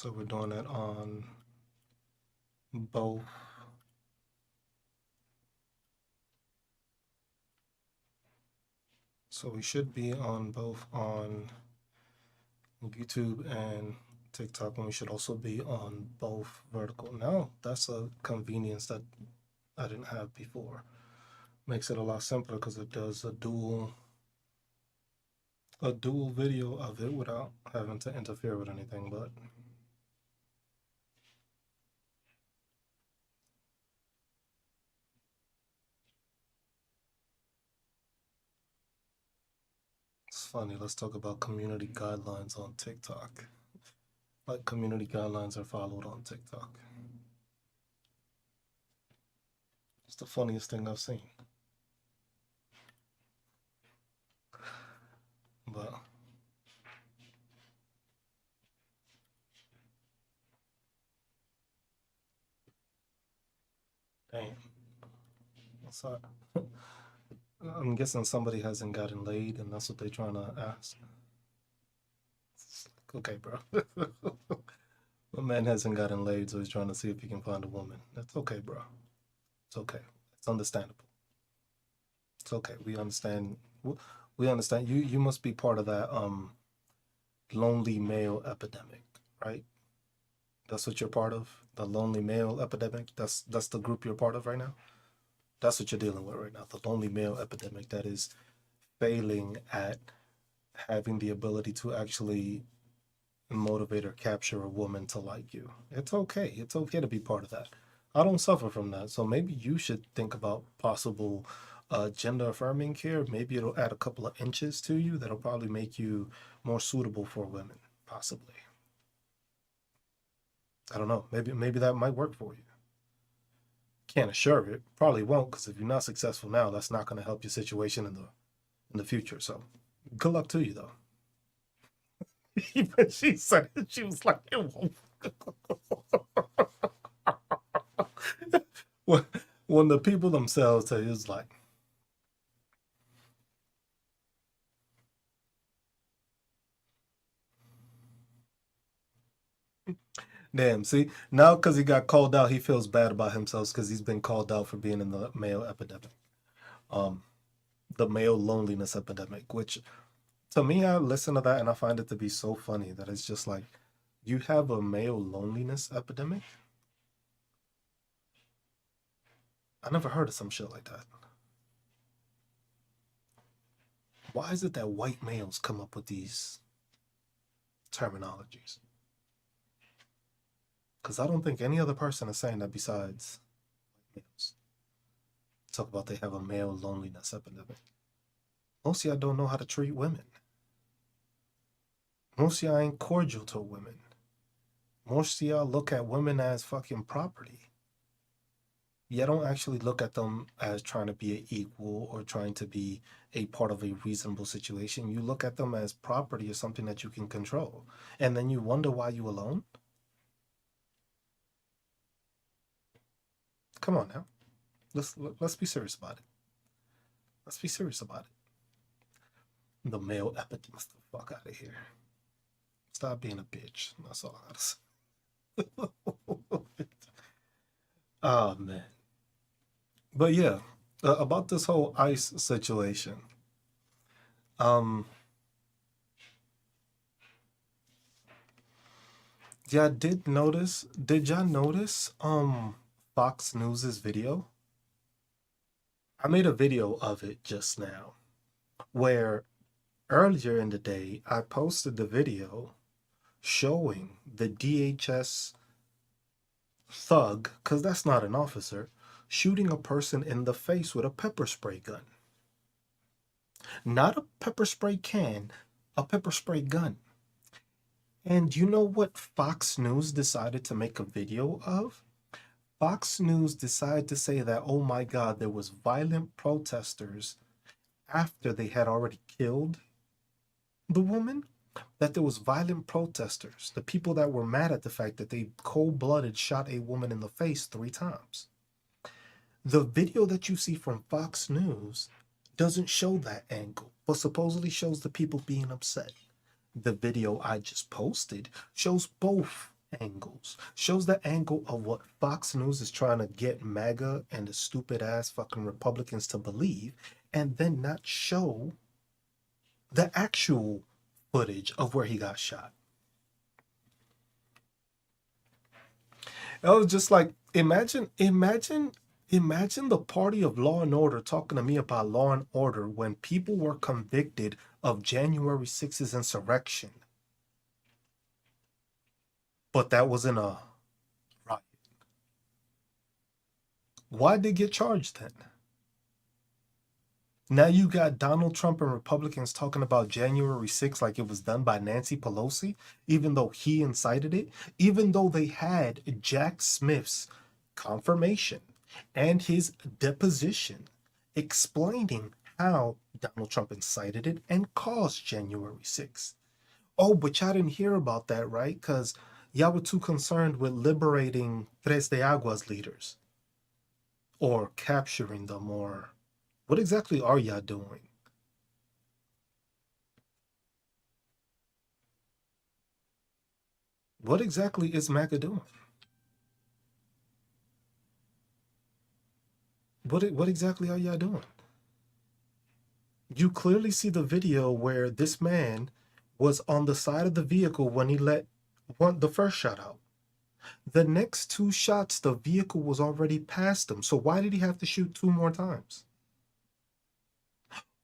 So we're doing it on both. So we should be on both on YouTube and TikTok, and we should also be on both vertical. Now that's a convenience that I didn't have before. Makes it a lot simpler because it does a dual video of it without having to interfere with anything. But it's funny. Let's talk about community guidelines on TikTok. Like community guidelines are followed on TikTok. It's the funniest thing I've seen. But damn, what's that? I'm guessing somebody hasn't gotten laid, and that's what they're trying to ask. Okay, bro. A man hasn't gotten laid, so he's trying to see if he can find a woman. That's okay, bro. It's okay. It's understandable. It's okay. We understand. We understand. You must be part of that lonely male epidemic, right? That's what you're part of. The lonely male epidemic. That's the group you're part of right now. That's what you're dealing with right now. The lonely male epidemic that is failing at having the ability to actually motivate or capture a woman to like you. It's okay. It's okay to be part of that. I don't suffer from that. So maybe you should think about possible gender affirming care. Maybe it'll add a couple of inches to you that'll probably make you more suitable for women, possibly. I don't know. Maybe that might work for you. Can't assure it. Probably won't, because if you're not successful now, that's not going to help your situation in the future. So good luck to you though. Even she said it, she was like, it won't. when the people themselves say it's like, damn, see, now because he got called out, he feels bad about himself because he's been called out for being in the male epidemic, um, the male loneliness epidemic, which to me, I listen to that and I find it to be so funny that it's just like, you have a male loneliness epidemic? I never heard of some shit like that. Why is it that white males come up with these terminologies? Because I don't think any other person is saying that besides males. Talk about they have a male loneliness epidemic. Most of y'all don't know how to treat women. Most of y'all ain't cordial to women. Most of y'all look at women as fucking property. You don't actually look at them as trying to be an equal or trying to be a part of a reasonable situation. You look at them as property or something that you can control. And then you wonder why you alone? Come on now. Let's be serious about it. Let's be serious about it. The male epidemic. The fuck out of here. Stop being a bitch. That's all I gotta say. Oh man. But yeah, about this whole ICE situation. Um, yeah, I did notice. Did y'all notice Fox News's video? I made a video of it just now where earlier in the day I posted the video showing the DHS thug, because that's not an officer, shooting a person in the face with a pepper spray gun. Not a pepper spray can, a pepper spray gun. And you know what Fox News decided to make a video of? Fox News decided to say that, oh my God, there was violent protesters after they had already killed the woman, that there was violent protesters, the people that were mad at the fact that they cold-blooded shot a woman in the face 3 times. The video that you see from Fox News doesn't show that angle, but supposedly shows the people being upset. The video I just posted shows both angles. Shows the angle of what Fox News is trying to get MAGA and the stupid ass fucking Republicans to believe, and then not show the actual footage of where he got shot. It was just like, imagine the party of Law and Order talking to me about Law and Order when people were convicted of January 6th's insurrection. But that wasn't a riot. Why'd they get charged then? Now you got Donald Trump and Republicans talking about January 6th like it was done by Nancy Pelosi, even though he incited it, even though they had Jack Smith's confirmation and his deposition explaining how Donald Trump incited it and caused January 6th. Oh, but y'all didn't hear about that, right? Because y'all were too concerned with liberating Tres de Aguas leaders or capturing them, or what exactly are y'all doing? What exactly is MAGA doing? What exactly are y'all doing? You clearly see the video where this man was on the side of the vehicle when he let the first shot out. The next two shots, the vehicle was already past him. So why did he have to shoot two more times?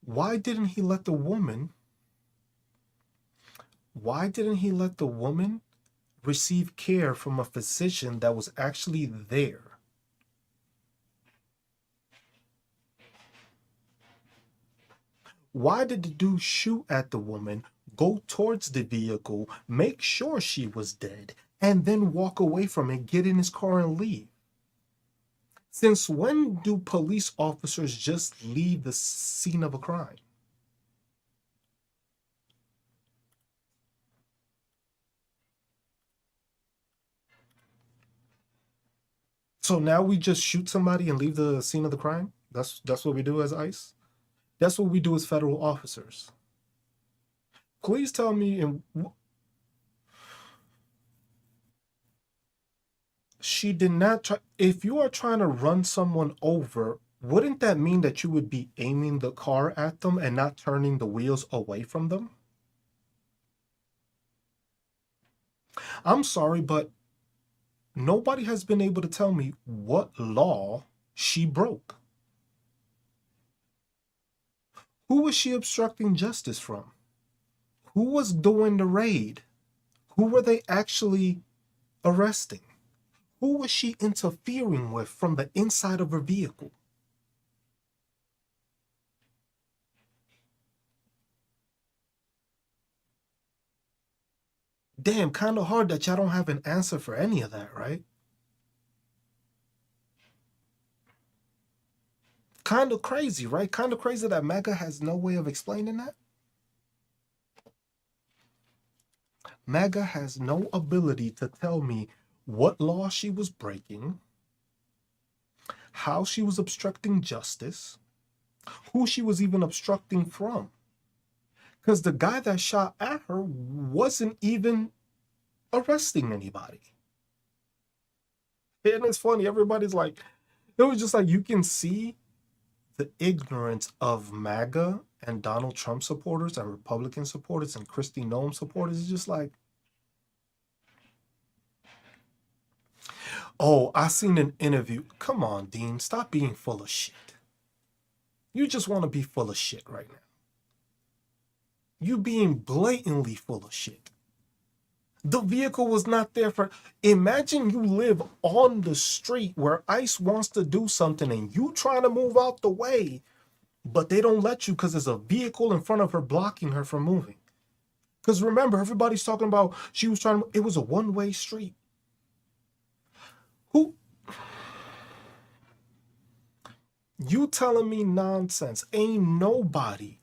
Why didn't he let the woman? Why didn't he let the woman receive care from a physician that was actually there? Why did the dude shoot at the woman, go towards the vehicle, make sure she was dead, and then walk away from it, get in his car, and leave? Since when do police officers just leave the scene of a crime? So now we just shoot somebody and leave the scene of the crime? That's what we do as ICE? That's what we do as federal officers. Please tell me, she did not try. If you are trying to run someone over, wouldn't that mean that you would be aiming the car at them and not turning the wheels away from them? I'm sorry, but nobody has been able to tell me what law she broke. Who was she obstructing justice from? Who was doing the raid? Who were they actually arresting? Who was she interfering with from the inside of her vehicle? Damn, kind of hard that y'all don't have an answer for any of that, right? Kind of crazy, right? Kind of crazy that MAGA has no way of explaining that. MAGA has no ability to tell me what law she was breaking, how she was obstructing justice, who she was even obstructing from. Because the guy that shot at her wasn't even arresting anybody. And it's funny, everybody's like, it was just like you can see the ignorance of MAGA and Donald Trump supporters and Republican supporters and Kristi Noem supporters. Is just like, oh, I seen an interview. Come on, Dean, stop being full of shit. You just want to be full of shit right now. You being blatantly full of shit. The vehicle was not there for. Imagine you live on the street where ICE wants to do something and you trying to move out the way, but they don't let you because there's a vehicle in front of her blocking her from moving. Because remember, everybody's talking about she was trying to. It was a one-way street. Who? You telling me nonsense? Ain't nobody.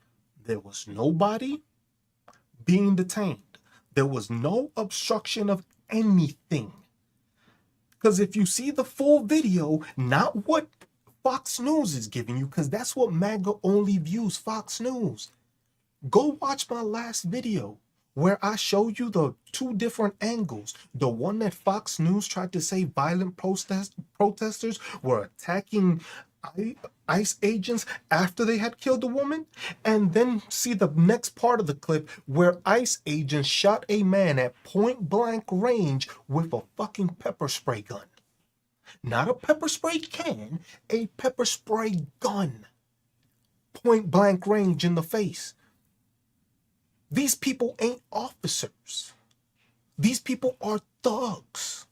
There was nobody being detained. There was no obstruction of anything. Because if you see the full video, not what Fox News is giving you, because that's what MAGA only views, Fox News. Go watch my last video. where I show you the two different angles. The one that Fox News tried to say violent protesters were attacking ICE agents after they had killed the woman, and then see the next part of the clip where ICE agents shot a man at point blank range with a fucking pepper spray gun. Not a pepper spray can, a pepper spray gun. Point blank range in the face. These people ain't officers. These people are thugs.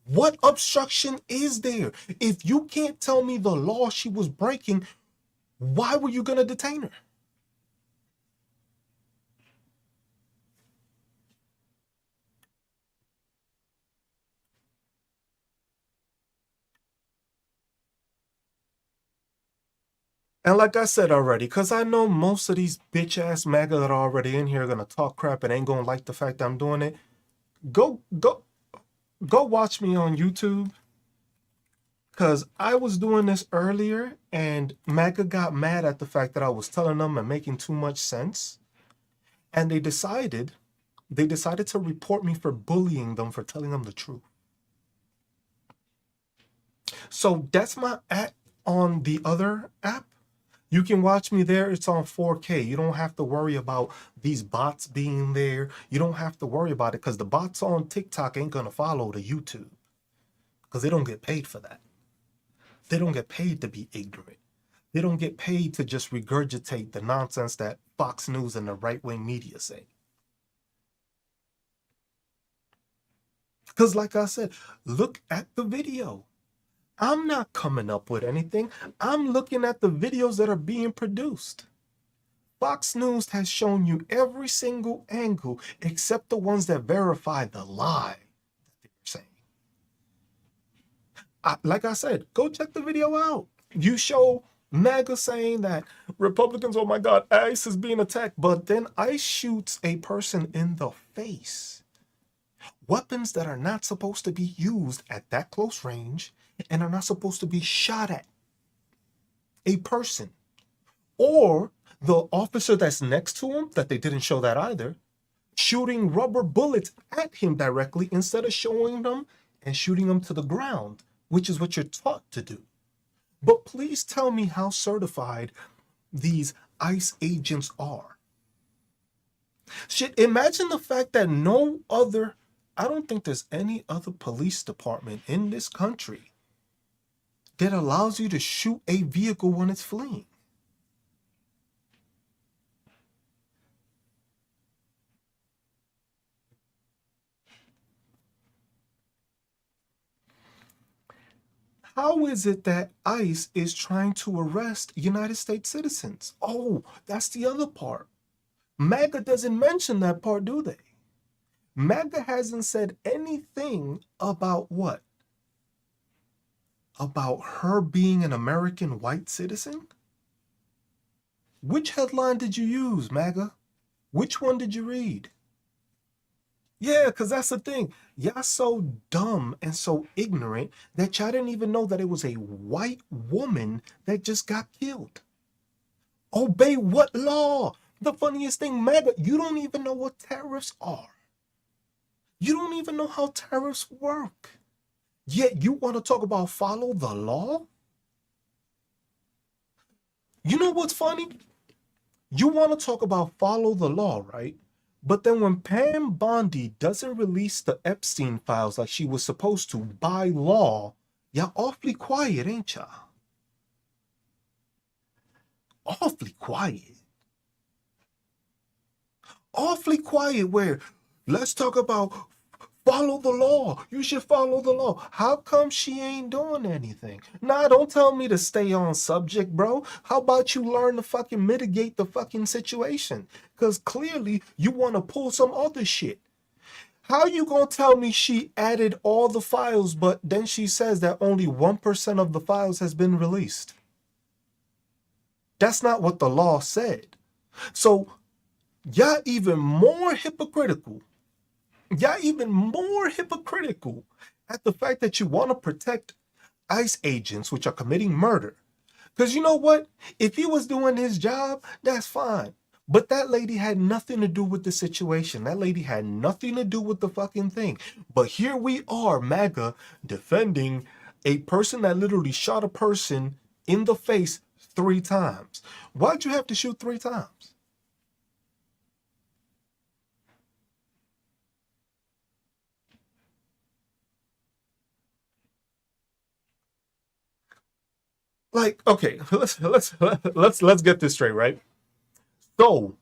What obstruction is there? If you can't tell me the law she was breaking, why were you going to detain her? And like I said already, because I know most of these bitch ass MAGA that are already in here are going to talk crap and ain't going to like the fact that I'm doing it. Go watch me on YouTube. Because I was doing this earlier and MAGA got mad at the fact that I was telling them and making too much sense. And they decided to report me for bullying them for telling them the truth. So that's my app on the other app. You can watch me there. It's on 4K. You don't have to worry about these bots being there. You don't have to worry about it because the bots on TikTok ain't going to follow the YouTube because they don't get paid for that. They don't get paid to be ignorant. They don't get paid to just regurgitate the nonsense that Fox News and the right-wing media say. Because like I said, look at the video. I'm not coming up with anything. I'm looking at the videos that are being produced. Fox News has shown you every single angle except the ones that verify the lie that they're saying. Like I said, go check the video out. You show MAGA saying that Republicans, oh my God, ICE is being attacked, but then ICE shoots a person in the face. Weapons that are not supposed to be used at that close range and are not supposed to be shot at a person. Or the officer that's next to him, that they didn't show that either, shooting rubber bullets at him directly instead of showing them and shooting them to the ground, which is what you're taught to do. But please tell me how certified these ICE agents are. Shit, imagine the fact that I don't think there's any other police department in this country that allows you to shoot a vehicle when it's fleeing. How is it that ICE is trying to arrest United States citizens? Oh, that's the other part. MAGA doesn't mention that part, do they? MAGA hasn't said anything about what? About her being an American white citizen? Which headline did you use, MAGA? Which one did you read? Yeah, because that's the thing. Y'all so dumb and so ignorant that y'all didn't even know that it was a white woman that just got killed. Obey what law? The funniest thing, MAGA, you don't even know what tariffs are. You don't even know how tariffs work. Yet you want to talk about follow the law? You know what's funny? You want to talk about follow the law, right? But then when Pam Bondi doesn't release the Epstein files like she was supposed to by law, y'all awfully quiet, ain't y'all? Awfully quiet. Awfully quiet where let's talk about follow the law. You should follow the law. How come she ain't doing anything? Nah, don't tell me to stay on subject, bro. How about you learn to fucking mitigate the fucking situation? Because clearly you want to pull some other shit. How you gonna tell me she added all the files, but then she says that only 1% of the files has been released? That's not what the law said. So y'all even more hypocritical. Y'all even more hypocritical at the fact that you want to protect ICE agents which are committing murder. Because you know what? If he was doing his job, that's fine. But that lady had nothing to do with the situation. That lady had nothing to do with the fucking thing. But here we are, MAGA, defending a person that literally shot a person in the face 3 times. Why'd you have to shoot 3 times? Like, okay, let's get this straight, right? So,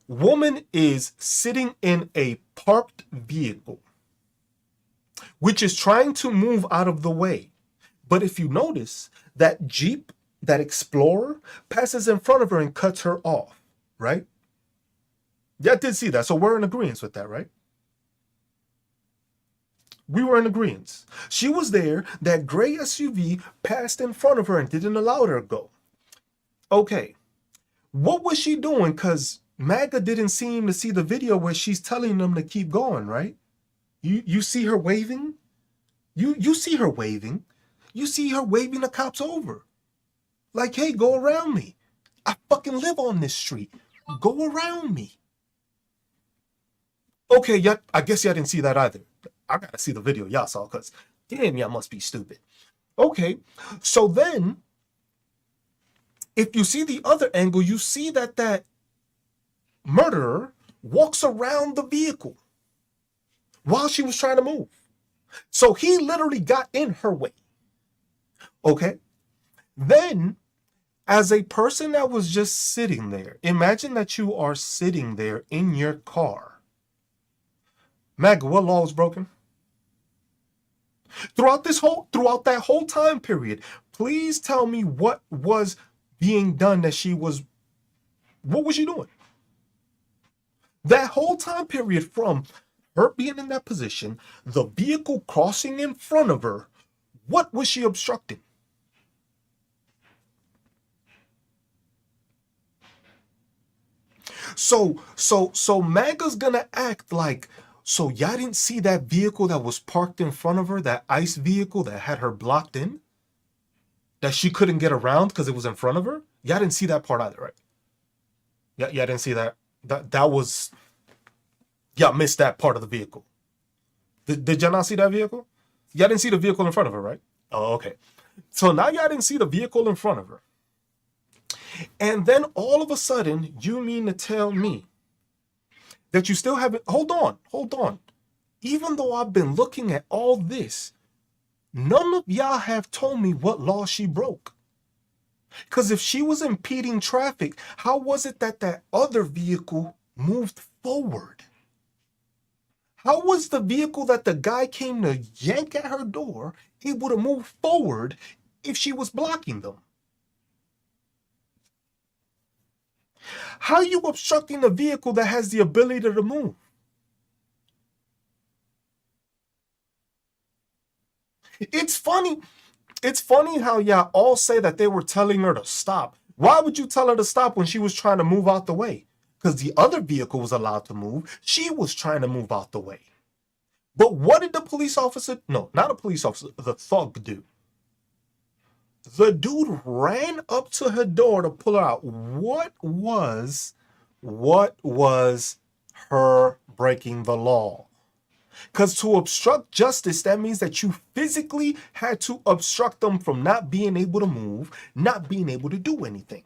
woman is sitting in a parked vehicle, which is trying to move out of the way. But if you notice, that Jeep, that Explorer, passes in front of her and cuts her off, right? Yeah, I did see that. So we're in agreement with that, right? We were in agreement. She was there. That gray SUV passed in front of her and didn't allow her to go. Okay. What was she doing? Because MAGA didn't seem to see the video where she's telling them to keep going, right? You see her waving? You see her waving. You see her waving the cops over. Like, hey, go around me. I fucking live on this street. Go around me. Okay, yeah, I guess y'all didn't see that either. I gotta see the video y'all saw, because damn, y'all must be stupid. Okay, so then, if you see the other angle, you see that that murderer walks around the vehicle while she was trying to move. So he literally got in her way. Okay, then, as a person that was just sitting there, imagine that you are sitting there in your car. MAGA, what law was broken? Throughout that whole time period, please tell me what was being done that what was she doing? That whole time period, from her being in that position, the vehicle crossing in front of her, what was she obstructing? So MAGA's gonna act like, so y'all didn't see that vehicle that was parked in front of her, that ICE vehicle that had her blocked in, that she couldn't get around because it was in front of her? Y'all didn't see that part either, right? Yeah, y'all didn't see that. That was, y'all missed that part of the vehicle. Did y'all not see that vehicle? Y'all didn't see the vehicle in front of her, right? Oh, okay. So now y'all didn't see the vehicle in front of her. And then all of a sudden, you mean to tell me that you still haven't, hold on. Even though I've been looking at all this, none of y'all have told me what law she broke. Because if she was impeding traffic, how was it that that other vehicle moved forward? How was the vehicle that the guy came to yank at her door able to move forward if she was blocking them? How are you obstructing a vehicle that has the ability to move? It's funny. It's funny how y'all all say that they were telling her to stop. Why would you tell her to stop when she was trying to move out the way? Because the other vehicle was allowed to move. She was trying to move out the way. But what did the police officer, no, not a police officer, the thug do? The dude ran up to her door to pull her out. What was her breaking the law? Because to obstruct justice, that means that you physically had to obstruct them from not being able to move, not being able to do anything.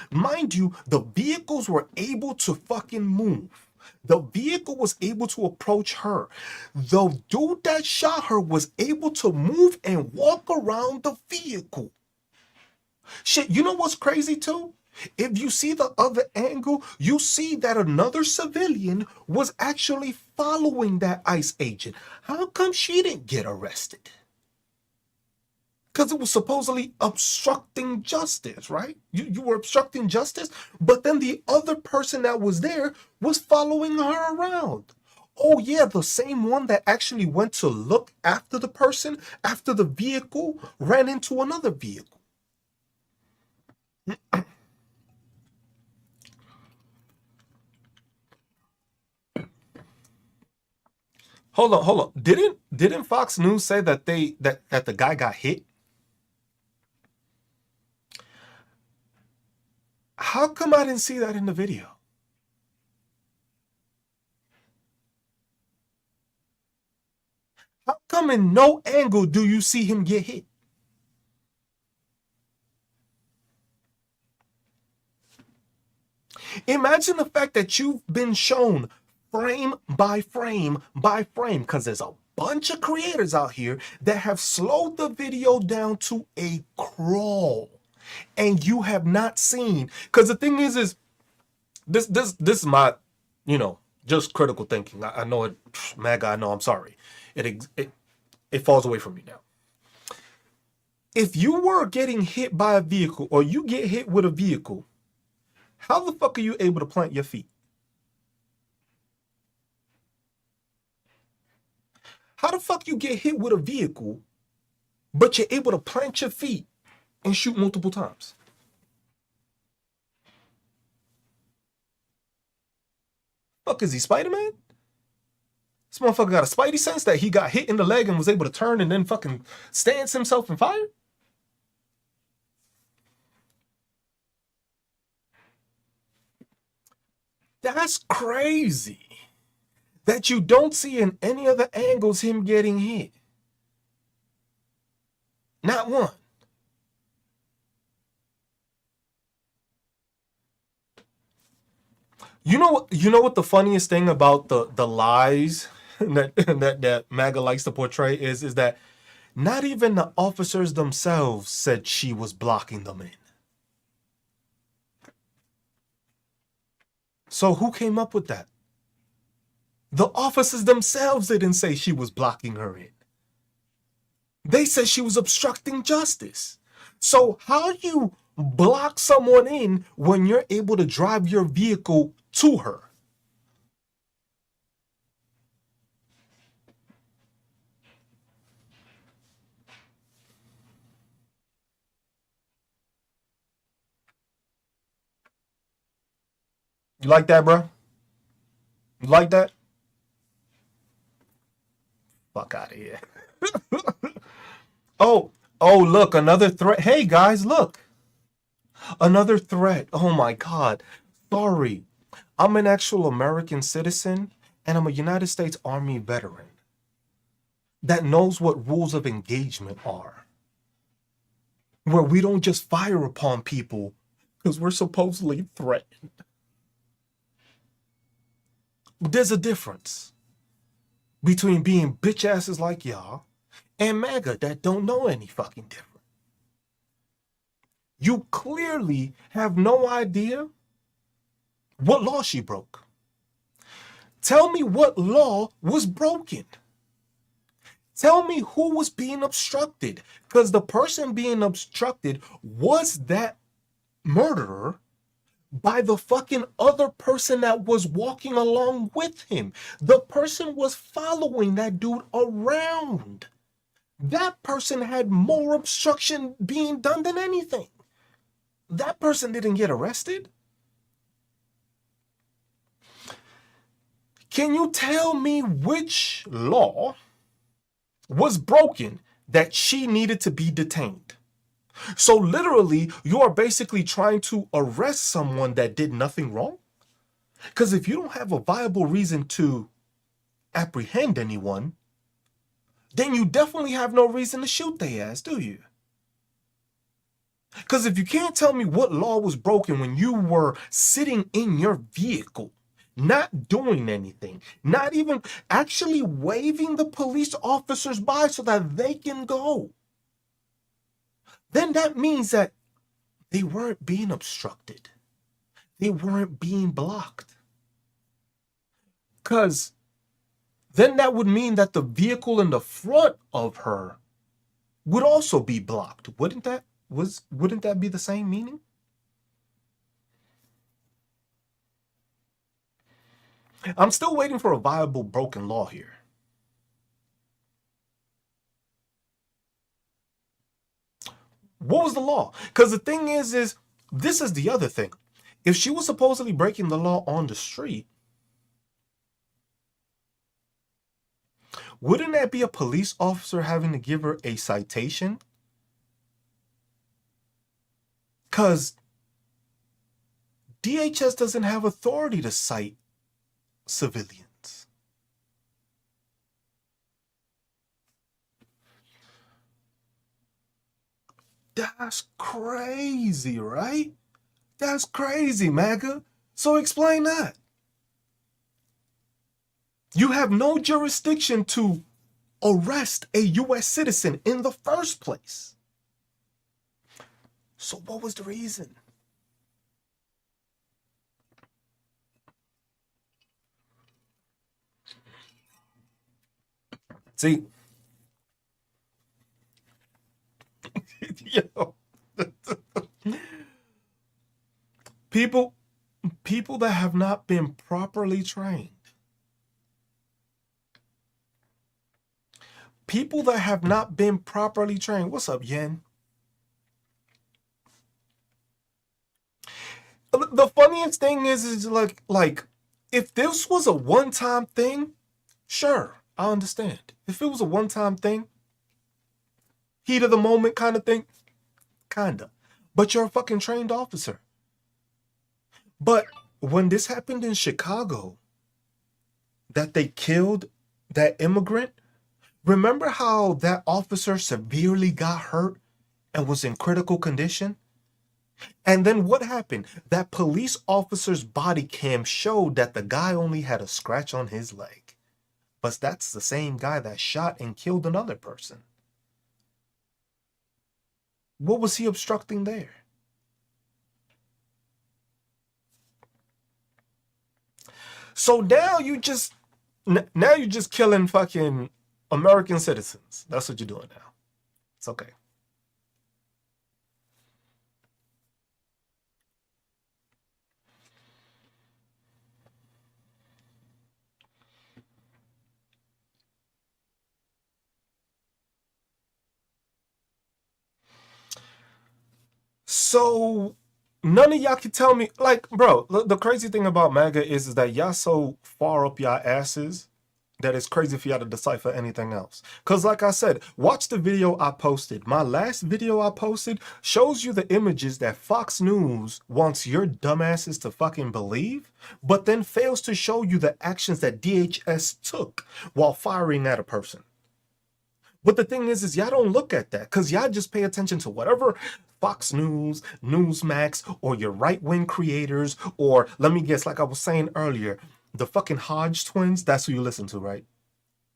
Mind you, the vehicles were able to fucking move. The vehicle was able to approach her. The dude that shot her was able to move and walk around the vehicle. Shit, you know what's crazy too? If you see the other angle, you see that another civilian was actually following that ICE agent. How come she didn't get arrested? Because it was supposedly obstructing justice, right? You were obstructing justice, but then the other person that was there was following her around. Oh, yeah, the same one that actually went to look after the person after the vehicle ran into another vehicle. Hold on. Didn't Fox News say that that the guy got hit? How come I didn't see that in the video? How come in no angle do you see him get hit? Imagine the fact that you've been shown frame by frame by frame, because there's a bunch of creators out here that have slowed the video down to a crawl, and you have not seen. Because the thing is this is my, just critical thinking. I know it, MAGA. I know. I'm sorry. It falls away from you now. If you were getting hit by a vehicle, or you get hit with a vehicle, how the fuck are you able to plant your feet? How the fuck you get hit with a vehicle, but you're able to plant your feet and shoot multiple times? Fuck, is he Spider-Man? This motherfucker got a spidey sense that he got hit in the leg and was able to turn and then fucking stance himself and fire? That's crazy. That you don't see in any other angles him getting hit. Not one. You know what the funniest thing about the lies that MAGA likes to portray is that not even the officers themselves said she was blocking them in. So who came up with that? The officers themselves didn't say she was blocking her in. They said she was obstructing justice. So how do you block someone in when you're able to drive your vehicle to her? You like that, bro? You like that? Fuck out of here. Oh, look, another threat. Hey, guys, look. Another threat. Oh, my God. Sorry. I'm an actual American citizen, and I'm a United States Army veteran that knows what rules of engagement are, where we don't just fire upon people because we're supposedly threatened. There's a difference between being bitch asses like y'all and MAGA that don't know any fucking different. You clearly have no idea what law she broke. Tell me what law was broken. Tell me who was being obstructed, because the person being obstructed was that murderer by the fucking other person that was walking along with him. The person was following that dude around. That person had more obstruction being done than anything. That person didn't get arrested. Can you tell me which law was broken that she needed to be detained? So literally, you are basically trying to arrest someone that did nothing wrong? Because if you don't have a viable reason to apprehend anyone, then you definitely have no reason to shoot their ass, do you? Because if you can't tell me what law was broken when you were sitting in your vehicle, not doing anything, not even actually waving the police officers by so that they can go, then that means that they weren't being obstructed. They weren't being blocked. Because then that would mean that the vehicle in the front of her would also be blocked. Wouldn't that be the same meaning? I'm still waiting for a viable broken law here. What was the law? Because the thing is this is the other thing. If she was supposedly breaking the law on the street, wouldn't that be a police officer having to give her a citation? Because DHS doesn't have authority to cite civilians. That's crazy, right? That's crazy, MAGA. So explain that. You have no jurisdiction to arrest a U.S. citizen in the first place. So what was the reason? See, yo, people that have not been properly trained, people that have not been properly trained. What's up, Yen? The funniest thing is like if this was a one-time thing, sure, I understand. If it was a one-time thing, heat of the moment kind of thing, kinda. But you're a fucking trained officer. But when this happened in Chicago, that they killed that immigrant, remember how that officer severely got hurt and was in critical condition? And then what happened? That police officer's body cam showed that the guy only had a scratch on his leg. But that's the same guy that shot and killed another person. What was he obstructing there? So now you're just killing fucking American citizens. That's what you're doing now. It's okay. So none of y'all can tell me, like, bro, the crazy thing about MAGA is that y'all so far up y'all asses that it's crazy for y'all to decipher anything else. Because like I said, watch the video I posted. My last video I posted shows you the images that Fox News wants your dumbasses to fucking believe, but then fails to show you the actions that DHS took while firing at a person. But the thing is y'all don't look at that because y'all just pay attention to whatever Fox News, Newsmax, or your right-wing creators, or let me guess, like I was saying earlier, the fucking Hodge twins, that's who you listen to, right?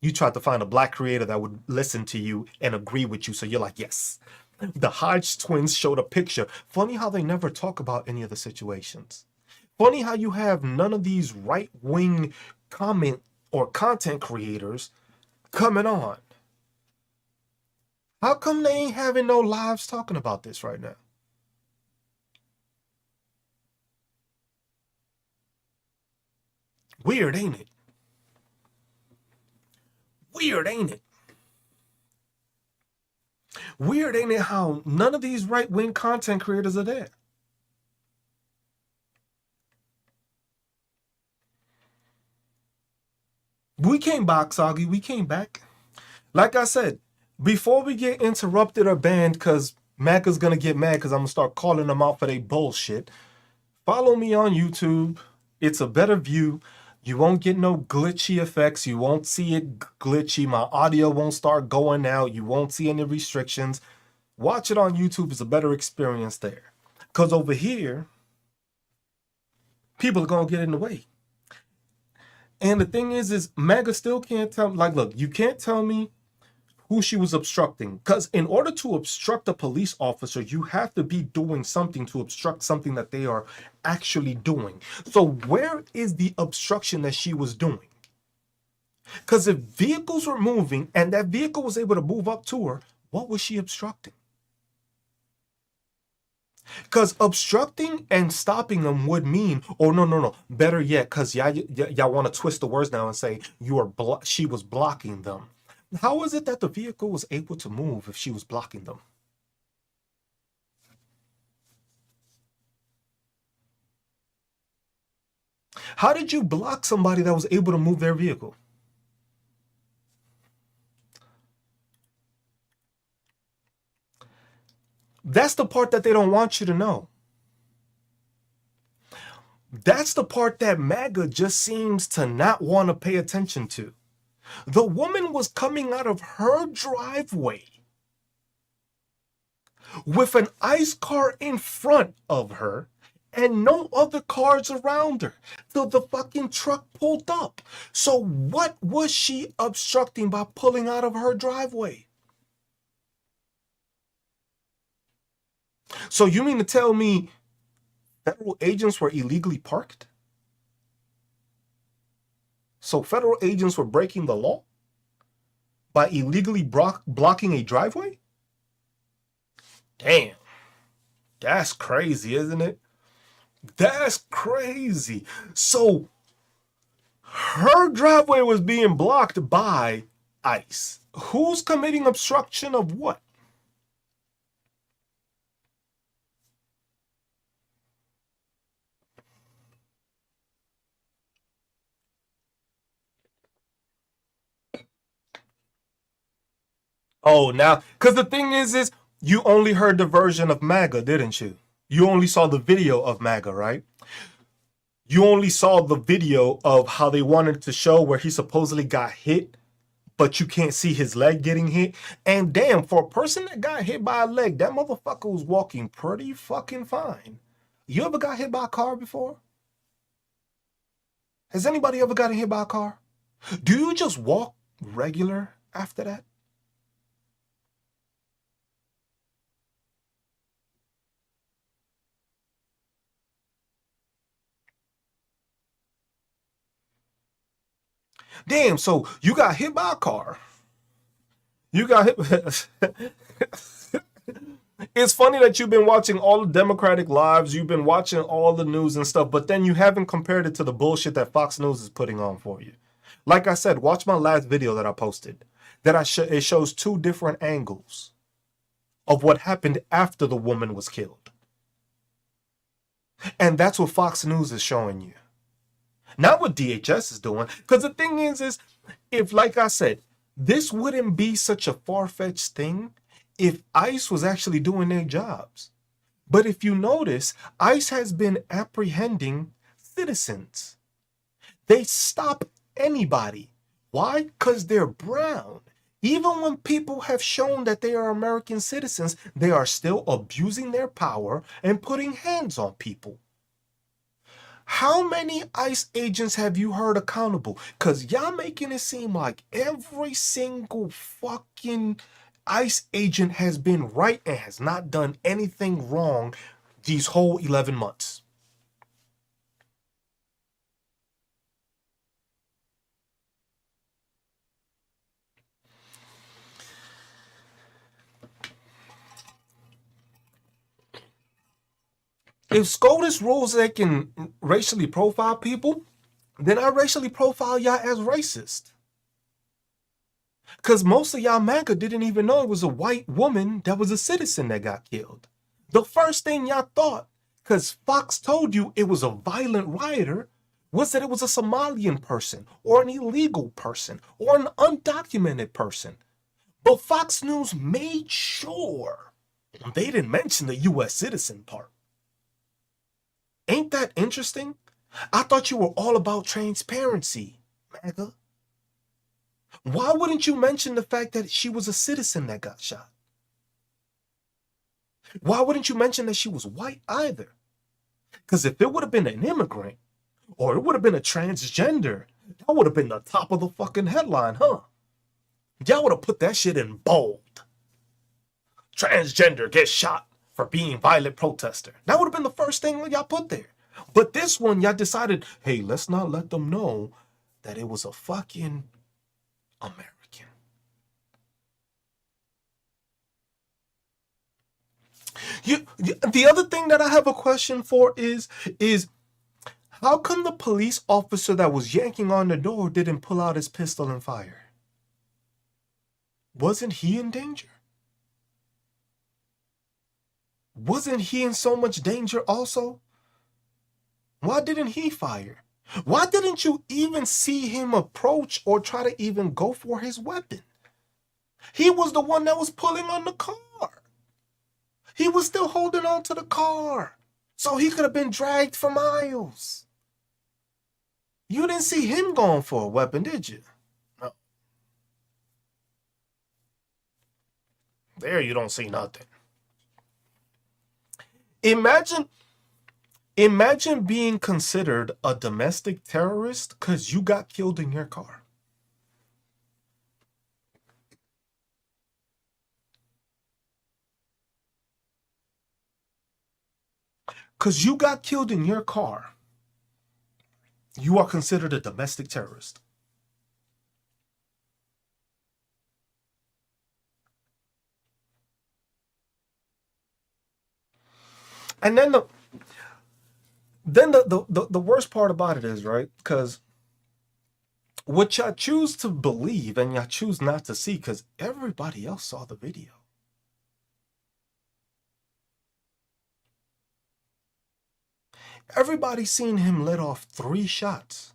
You tried to find a black creator that would listen to you and agree with you, so you're like, yes. The Hodge twins showed a picture. Funny how they never talk about any of the situations. Funny how you have none of these right-wing comment or content creators coming on. How come they ain't having no lives talking about this right now? Weird, ain't it? Weird, ain't it? Weird, ain't it, how none of these right-wing content creators are there? We came back, Soggy. We came back. Like I said, before we get interrupted or banned, because MAGA's going to get mad because I'm going to start calling them out for their bullshit, follow me on YouTube. It's a better view. You won't get no glitchy effects. You won't see it glitchy. My audio won't start going out. You won't see any restrictions. Watch it on YouTube. It's a better experience there. Because over here, people are going to get in the way. And the thing is MAGA still can't tell me, like, look, you can't tell me who she was obstructing. Because in order to obstruct a police officer, you have to be doing something to obstruct something that they are actually doing. So where is the obstruction that she was doing? Because if vehicles were moving and that vehicle was able to move up to her, what was she obstructing? Because obstructing and stopping them would mean, oh no, better yet, because y'all want to twist the words now and say she was blocking them. How is it that the vehicle was able to move if she was blocking them? How did you block somebody that was able to move their vehicle? That's the part that they don't want you to know. That's the part that MAGA just seems to not want to pay attention to. The woman was coming out of her driveway with an ICE car in front of her and no other cars around her till the fucking truck pulled up. So what was she obstructing by pulling out of her driveway? So you mean to tell me federal agents were illegally parked? So federal agents were breaking the law by illegally blocking a driveway? Damn. That's crazy, isn't it? That's crazy. So her driveway was being blocked by ICE. Who's committing obstruction of what? Oh, now, because the thing is you only heard the version of MAGA, didn't you? You only saw the video of MAGA, right? You only saw the video of how they wanted to show where he supposedly got hit, but you can't see his leg getting hit. And damn, for a person that got hit by a leg, that motherfucker was walking pretty fucking fine. You ever got hit by a car before? Has anybody ever gotten hit by a car? Do you just walk regular after that? Damn, so you got hit by a car. You got hit. It's funny that you've been watching all the Democratic lives, you've been watching all the news and stuff, but then you haven't compared it to the bullshit that Fox News is putting on for you. Like I said, watch my last video that I posted. It shows two different angles of what happened after the woman was killed. And that's what Fox News is showing you. Not what DHS is doing. Because the thing is if, like I said, this wouldn't be such a far-fetched thing if ICE was actually doing their jobs. But if you notice, ICE has been apprehending citizens. They stop anybody. Why? Because they're brown. Even when people have shown that they are American citizens, they are still abusing their power and putting hands on people. How many ICE agents have you heard accountable? Because y'all making it seem like every single fucking ICE agent has been right and has not done anything wrong these whole 11 months. If SCOTUS rules they can racially profile people, then I racially profile y'all as racist. Because most of y'all MAGA didn't even know it was a white woman that was a citizen that got killed. The first thing y'all thought, because Fox told you it was a violent rioter, was that it was a Somalian person or an illegal person or an undocumented person. But Fox News made sure they didn't mention the U.S. citizen part. Ain't that interesting? I thought you were all about transparency, MAGA. Why wouldn't you mention the fact that she was a citizen that got shot? Why wouldn't you mention that she was white either? Because if it would have been an immigrant, or it would have been a transgender, that would have been the top of the fucking headline, huh? Y'all would have put that shit in bold. Transgender gets shot for being violent protester. That would have been the first thing y'all put there. But this one, y'all decided, hey, let's not let them know that it was a fucking American. The other thing that I have a question for is how come the police officer that was yanking on the door didn't pull out his pistol and fire? Wasn't he in danger? Wasn't he in so much danger also? Why didn't he fire? Why didn't you even see him approach or try to even go for his weapon? He was the one that was pulling on the car. He was still holding on to the car. So he could have been dragged for miles. You didn't see him going for a weapon, did you? No. There you don't see nothing. Imagine being considered a domestic terrorist because you got killed in your car. Because you got killed in your car, you are considered a domestic terrorist. And then the worst part about it is, right, because what y'all choose to believe and y'all choose not to see, because everybody else saw the video. Everybody seen him let off 3 shots.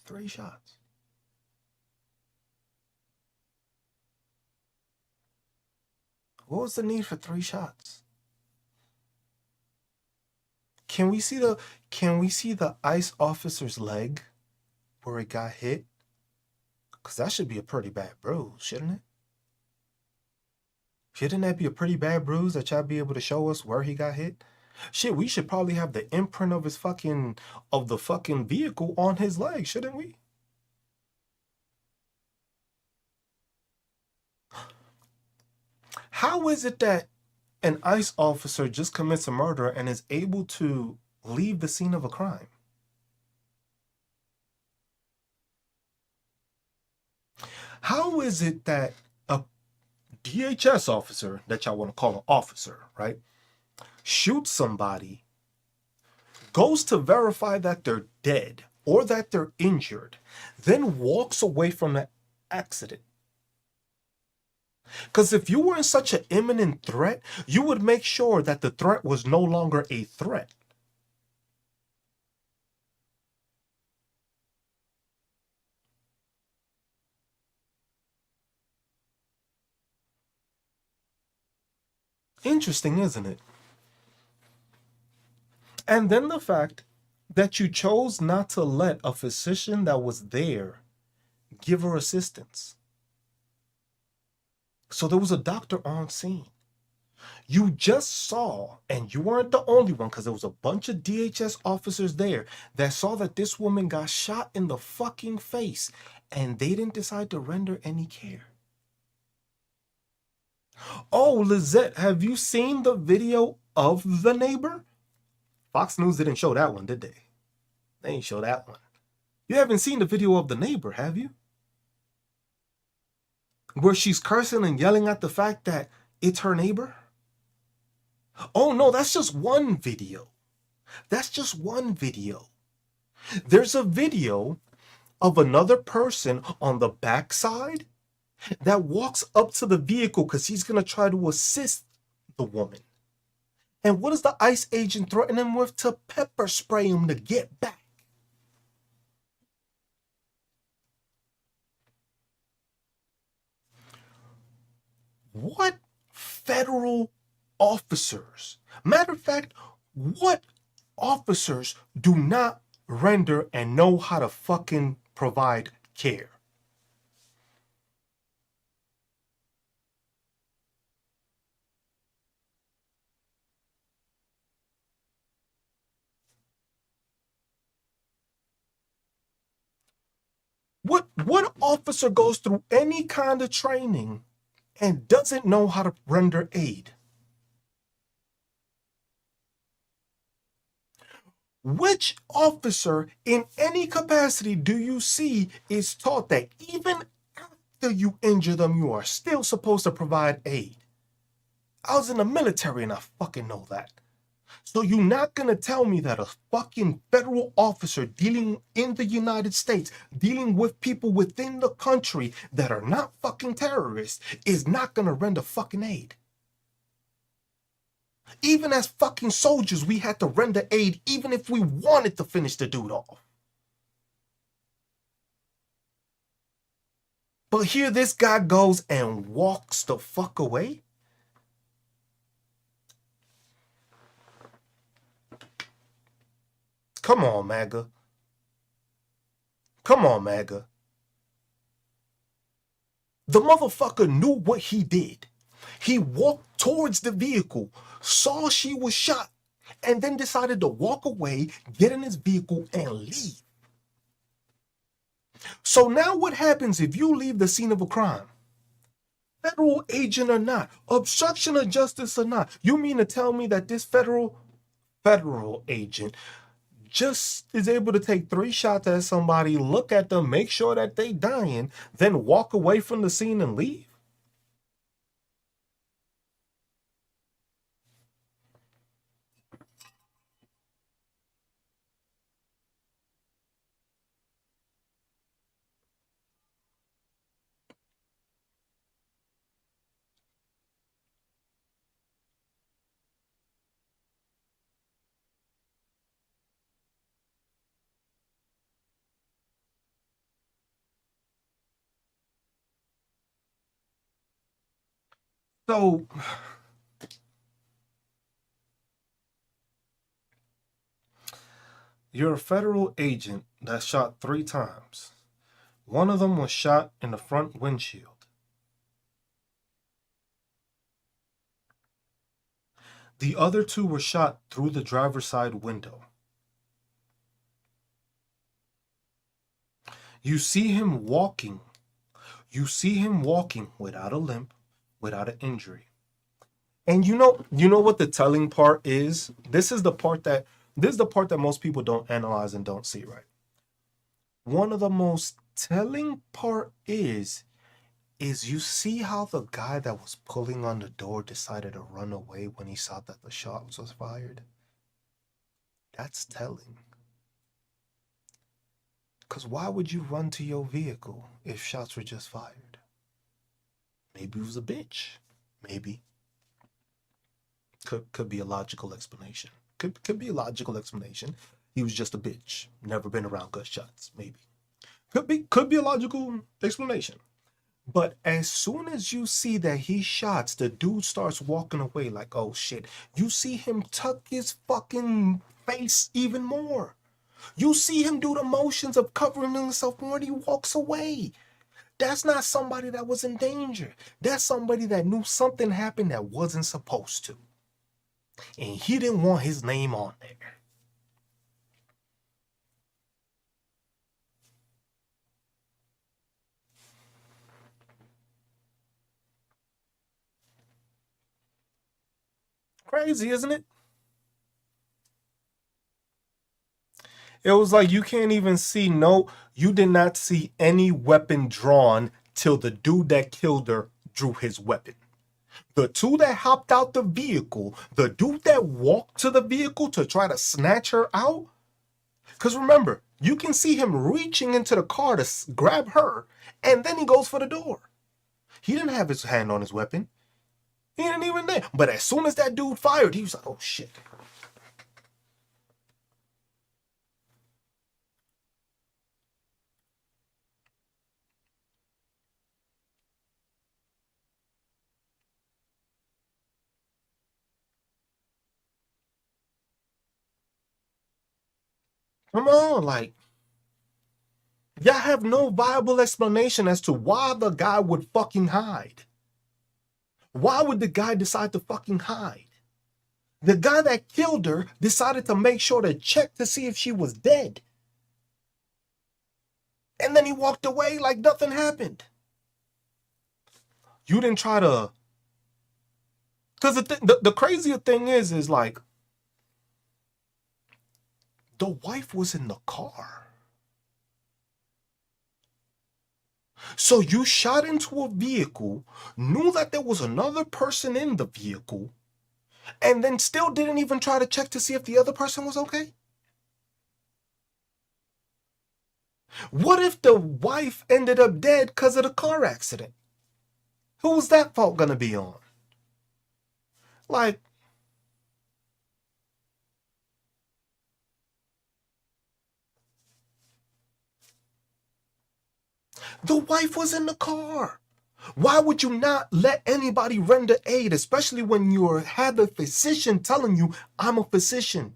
Three shots. What was the need for 3 shots? Can we see the ICE officer's leg where it got hit? Because that should be a pretty bad bruise, shouldn't it? Shouldn't that be a pretty bad bruise that y'all be able to show us where he got hit? Shit, we should probably have the imprint of the fucking vehicle on his leg, shouldn't we? How is it that an ICE officer just commits a murder and is able to leave the scene of a crime? How is it that a DHS officer, that y'all want to call an officer, right, shoots somebody, goes to verify that they're dead or that they're injured, then walks away from the accident? Because if you were in such an imminent threat, you would make sure that the threat was no longer a threat. Interesting, isn't it? And then the fact that you chose not to let a physician that was there give her assistance. So there was a doctor on scene. You just saw, and you weren't the only one, because there was a bunch of DHS officers there that saw that this woman got shot in the fucking face, and they didn't decide to render any care. Oh, Lizette, have you seen the video of the neighbor? Fox News didn't show that one, did they? They didn't show that one. You haven't seen the video of the neighbor, have you? Where she's cursing and yelling at the fact that it's her neighbor? Oh no, that's just one video. That's just one video. There's a video of another person on the backside that walks up to the vehicle because he's going to try to assist the woman. And what does the ICE agent threaten him with? To pepper spray him to get back. What federal officers, matter of fact, what officers do not render and know how to fucking provide care? What officer goes through any kind of training and doesn't know how to render aid? Which officer in any capacity do you see is taught that even after you injure them, you are still supposed to provide aid? I was in the military and I fucking know that. So you're not gonna tell me that a fucking federal officer dealing in the United States, dealing with people within the country that are not fucking terrorists, is not gonna render fucking aid? Even as fucking soldiers, we had to render aid even if we wanted to finish the dude off. But here this guy goes and walks the fuck away. Come on, MAGA. Come on, MAGA. The motherfucker knew what he did. He walked towards the vehicle, saw she was shot, and then decided to walk away, get in his vehicle, and leave. So now what happens if you leave the scene of a crime? Federal agent or not, obstruction of justice or not, you mean to tell me that this federal agent just is able to take 3 shots at somebody, look at them, make sure that they dying, then walk away from the scene and leave? So you're a federal agent that shot 3 times. One of them was shot in the front windshield. The other 2 were shot through the driver's side window. You see him walking. You see him walking without a limp, without an injury. And you know what the telling part is? This is the part that most people don't analyze and don't see, right? One of the most telling part is you see how the guy that was pulling on the door decided to run away when he saw that the shot was fired? That's telling. Because why would you run to your vehicle if shots were just fired? Maybe he was a bitch. Maybe. Could be a logical explanation. Could be a logical explanation. He was just a bitch. Never been around gunshots. Maybe. Could be a logical explanation. But as soon as you see that he shots, the dude starts walking away like, oh shit. You see him tuck his fucking face even more. You see him do the motions of covering himself more and he walks away. That's not somebody that was in danger. That's somebody that knew something happened that wasn't supposed to. And he didn't want his name on there. Crazy, isn't it? It was like you can't even see you did not see any weapon drawn till the dude that killed her drew his weapon. The 2 that hopped out the vehicle, the dude that walked to the vehicle to try to snatch her out. Because remember, you can see him reaching into the car to grab her, and then he goes for the door. He didn't have his hand on his weapon. He didn't even there. But as soon as that dude fired, he was like, oh shit. Come on, like, y'all have no viable explanation as to why the guy would fucking hide. Why would the guy decide to fucking hide? The guy that killed her decided to make sure to check to see if she was dead. And then he walked away like nothing happened. You didn't try to. Because the crazier thing is like, the wife was in the car. So you shot into a vehicle, knew that there was another person in the vehicle, and then still didn't even try to check to see if the other person was okay? What if the wife ended up dead because of the car accident? Who's that fault gonna be on? Like, The wife was in the car. Why would you not let anybody render aid, especially when you have a physician telling you, I'm a physician,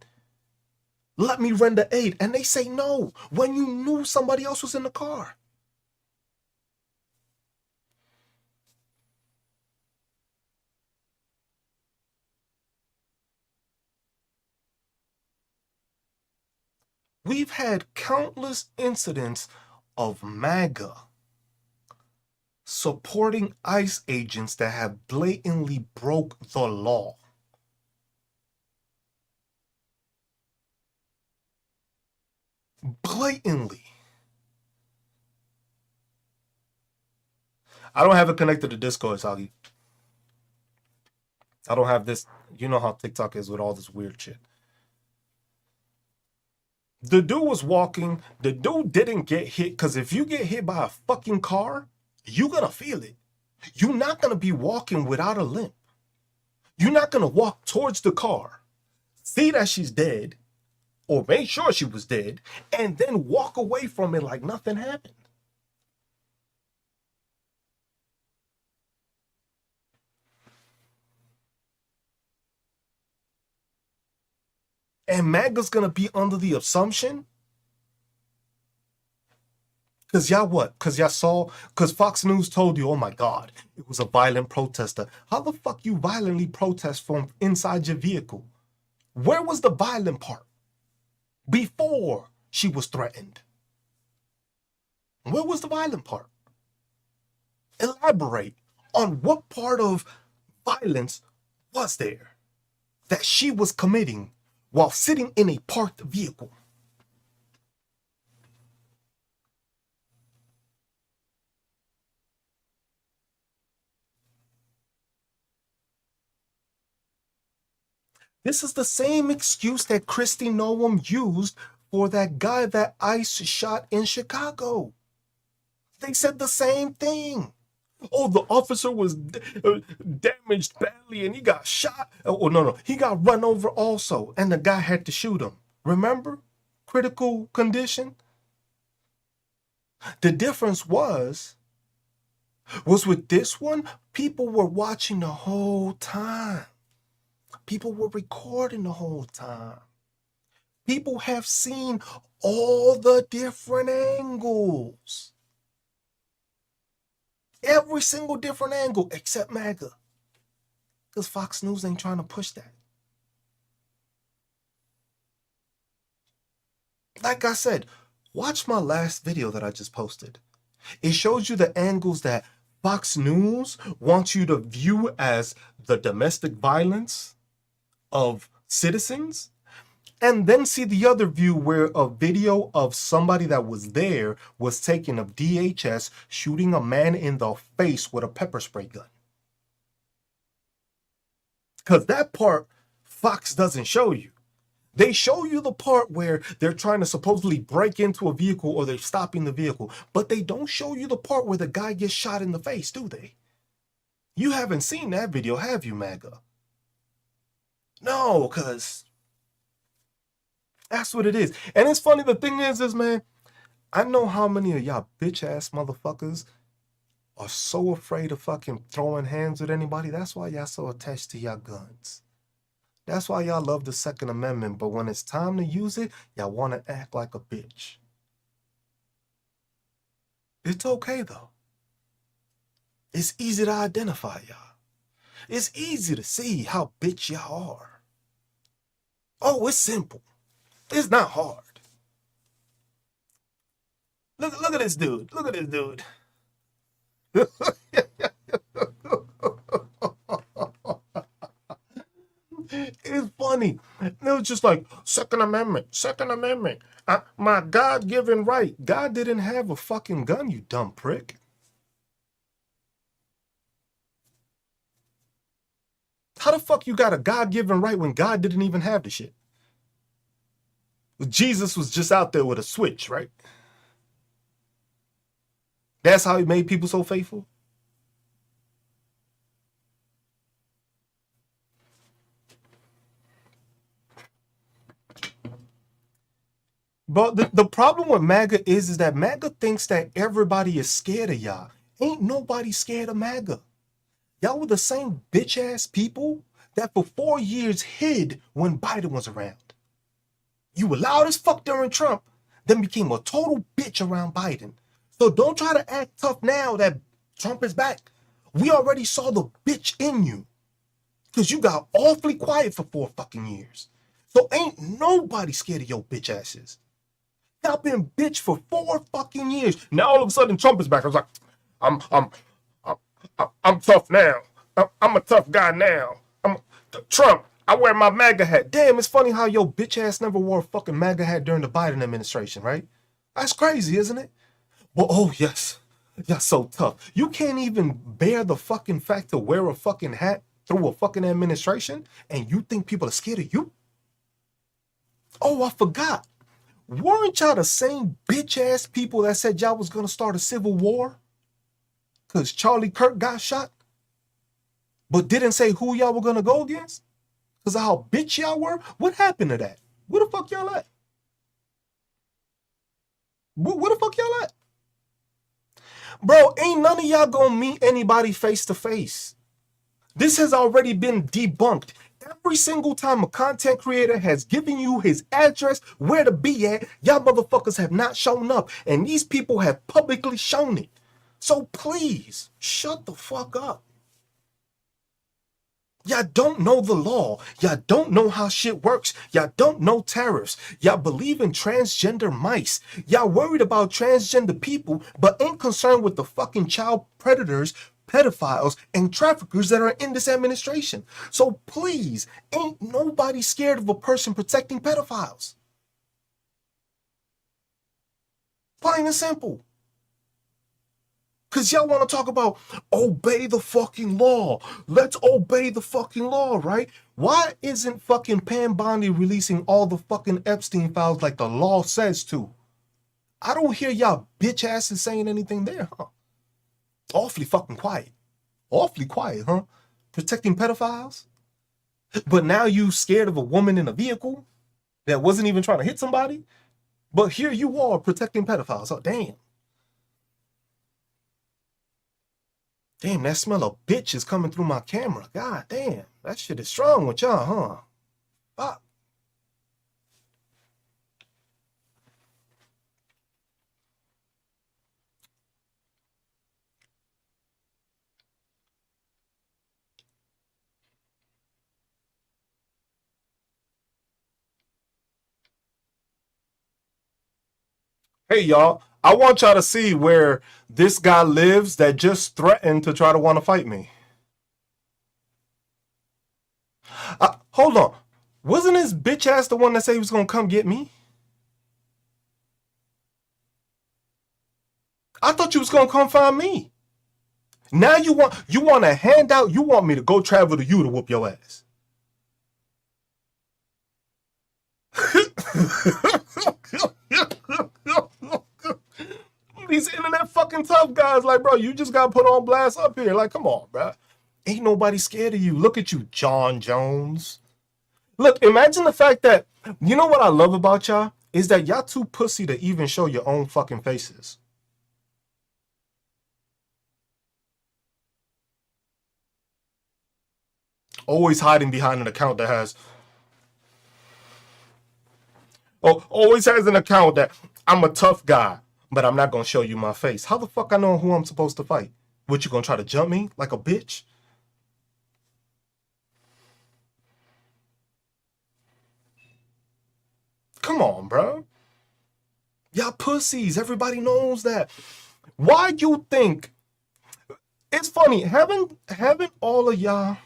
let me render aid? And they say no when you knew somebody else was in the car. We've had countless incidents of MAGA supporting ICE agents that have blatantly broke the law. Blatantly. I don't have it connected to Discord, Sagi. I don't have this. You know how TikTok is with all this weird shit. The dude was walking. The dude didn't get hit, because if you get hit by a fucking car, you're gonna feel it. You're not gonna be walking without a limp. You're not gonna walk towards the car, see that she's dead, or make sure she was dead, and then walk away from it like nothing happened. And MAGA's gonna be under the assumption, because y'all what? Because y'all saw, because Fox News told you, oh my God, it was a violent protester. How the fuck you violently protest from inside your vehicle? Where was the violent part? Before she was threatened. Where was the violent part? Elaborate on what part of violence was there that she was committing while sitting in a parked vehicle. This is the same excuse that Kristi Noem used for that guy that ICE shot in Chicago. They said the same thing. Oh, the officer was damaged badly and he got shot. Oh, no, he got run over also, and the guy had to shoot him. Remember? Critical condition. The difference was with this one, people were watching the whole time. People were recording the whole time. People have seen all the different angles. Every single different angle except MAGA. Because Fox News ain't trying to push that. Like I said, watch my last video that I just posted. It shows you the angles that Fox News wants you to view as the domestic violence of citizens, and then see the other view where a video of somebody that was there was taken of DHS shooting a man in the face with a pepper spray gun. Because that part Fox doesn't show you. They show you the part where they're trying to supposedly break into a vehicle or they're stopping the vehicle, but they don't show you the part where the guy gets shot in the face, do they? You haven't seen that video, have you, MAGA? No, because that's what it is. And it's funny, the thing is, man, I know how many of y'all bitch-ass motherfuckers are so afraid of fucking throwing hands with anybody. That's why y'all so attached to y'all guns. That's why y'all love the Second Amendment, but when it's time to use it, y'all want to act like a bitch. It's okay, though. It's easy to identify y'all. It's easy to see how bitch y'all are. Oh, it's simple. It's not hard. Look at this dude. Look at this dude. It's funny. It was just like, Second Amendment, Second Amendment. My God-given right. God didn't have a fucking gun, you dumb prick. How the fuck you got a God-given right when God didn't even have the shit? Jesus was just out there with a switch, right? That's how he made people so faithful? But the problem with MAGA is that MAGA thinks that everybody is scared of y'all. Ain't nobody scared of MAGA. Y'all were the same bitch ass people that for 4 years hid when Biden was around. You were loud as fuck during Trump, then became a total bitch around Biden. So don't try to act tough now that Trump is back. We already saw the bitch in you because you got awfully quiet for 4 fucking years. So ain't nobody scared of your bitch asses. Y'all been bitch for 4 fucking years. Now all of a sudden Trump is back. I was like, I'm I'm I'm tough now. I'm a tough guy now. Trump. I wear my MAGA hat. Damn, it's funny how your bitch ass never wore a fucking MAGA hat during the Biden administration, right? That's crazy, isn't it? Well, oh yes, you're so tough. You can't even bear the fucking fact to wear a fucking hat through a fucking administration, and you think people are scared of you? Oh, I forgot. Weren't y'all the same bitch ass people that said y'all was gonna start a civil war? Cause Charlie Kirk got shot, but didn't say who y'all were gonna go against? Cause of how bitch y'all were? What happened to that? Where the fuck y'all at? Where the fuck y'all at? Bro, ain't none of y'all gonna meet anybody face to face. This has already been debunked. Every single time a content creator has given you his address, where to be at, y'all motherfuckers have not shown up. And these people have publicly shown it. So please, shut the fuck up. Y'all don't know the law. Y'all don't know how shit works. Y'all don't know tariffs. Y'all believe in transgender mice. Y'all worried about transgender people, but ain't concerned with the fucking child predators, pedophiles, and traffickers that are in this administration. So please, ain't nobody scared of a person protecting pedophiles. Plain and simple. Because y'all want to talk about obey the fucking law. Let's obey the fucking law, right? Why isn't fucking Pam Bondi releasing all the fucking Epstein files like the law says to? I don't hear y'all bitch asses saying anything there, huh? Awfully fucking quiet. Awfully quiet, huh? Protecting pedophiles? But now you scared of a woman in a vehicle that wasn't even trying to hit somebody? But here you are protecting pedophiles. Oh, damn. Damn, that smell of bitch is coming through my camera. God damn, that shit is strong with y'all, huh? Fuck. Hey, y'all, I want y'all to see where this guy lives that just threatened to try to want to fight me. Hold on. Wasn't his bitch ass the one that said he was gonna come get me? I thought you was gonna come find me. Now you want a handout? You want me to go travel to you to whoop your ass? These internet fucking tough guys, like, bro, you just got put on blast up here. Like, come on, bro. Ain't nobody scared of you. Look at you, John Jones. Look, imagine the fact that, you know what I love about y'all? Is that y'all too pussy to even show your own fucking faces. Always hiding behind an account that has, oh, always has an account that I'm a tough guy, but I'm not gonna show you my face. How the fuck I know who I'm supposed to fight? What, you gonna try to jump me like a bitch? Come on, bro. Y'all pussies. Everybody knows that. Why you think it's funny? Haven't all of y'all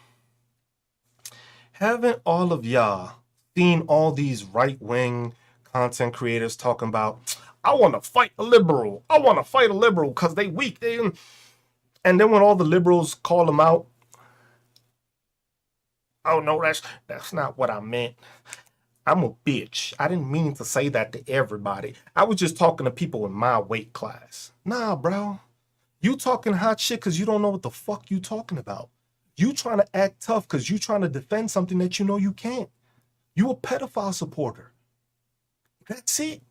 seen all these right wing content creators talking about, I want to fight a liberal. I want to fight a liberal because they weak. And then when all the liberals call them out, oh no, that's not what I meant. I'm a bitch. I didn't mean to say that to everybody. I was just talking to people in my weight class. Nah, bro. You talking hot shit because you don't know what the fuck you talking about. You trying to act tough because you trying to defend something that you know you can't. You a pedophile supporter. That's it.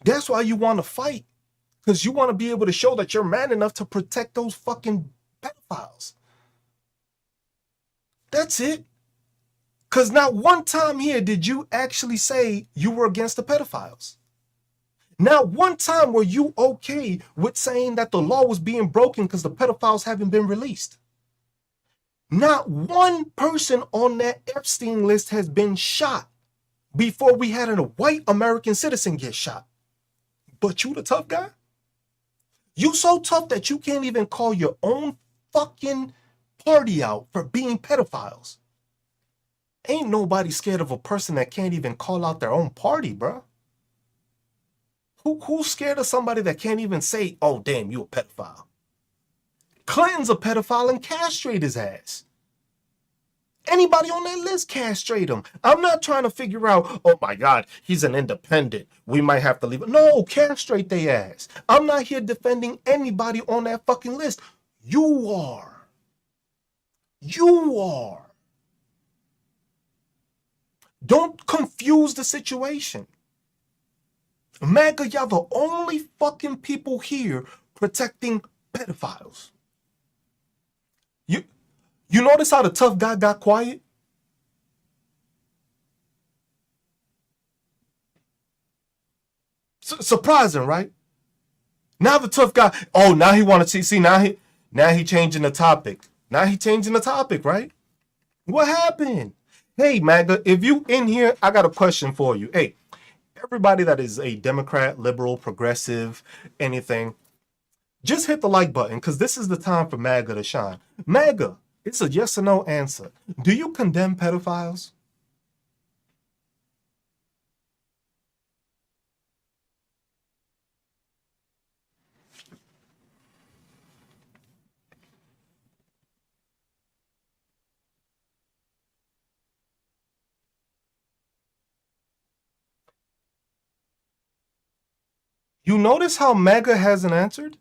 That's why you want to fight. Because you want to be able to show that you're man enough to protect those fucking pedophiles. That's it. Because not one time here did you actually say you were against the pedophiles. Not one time were you okay with saying that the law was being broken because the pedophiles haven't been released. Not one person on that Epstein list has been shot before we had a white American citizen get shot. But you the tough guy? You so tough that you can't even call your own fucking party out for being pedophiles. Ain't nobody scared of a person that can't even call out their own party, bro. Who's scared of somebody that can't even say, oh, damn, you a pedophile? Clinton's a pedophile and castrate his ass. Anybody on that list, castrate him. I'm not trying to figure out, oh my God, he's an independent. We might have to leave it. No, castrate their ass. I'm not here defending anybody on that fucking list. You are. You are. Don't confuse the situation. MAGA, y'all the only fucking people here protecting pedophiles. You notice how the tough guy got quiet? Surprising, right? Now the tough guy, oh, now he want to see, now he changing the topic. Now he changing the topic, right? What happened? Hey, MAGA, if you in here, I got a question for you. Hey, everybody that is a Democrat, liberal, progressive, anything, just hit the like button because this is the time for MAGA to shine. MAGA, it's a yes or no answer. Do you condemn pedophiles? You notice how MAGA hasn't answered?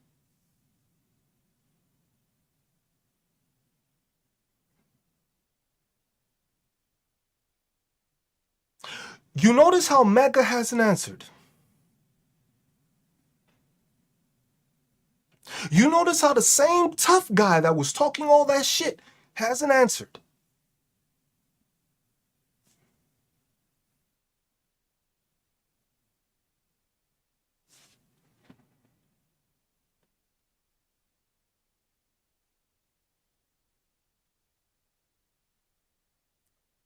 You notice how MAGA hasn't answered? You notice how the same tough guy that was talking all that shit hasn't answered?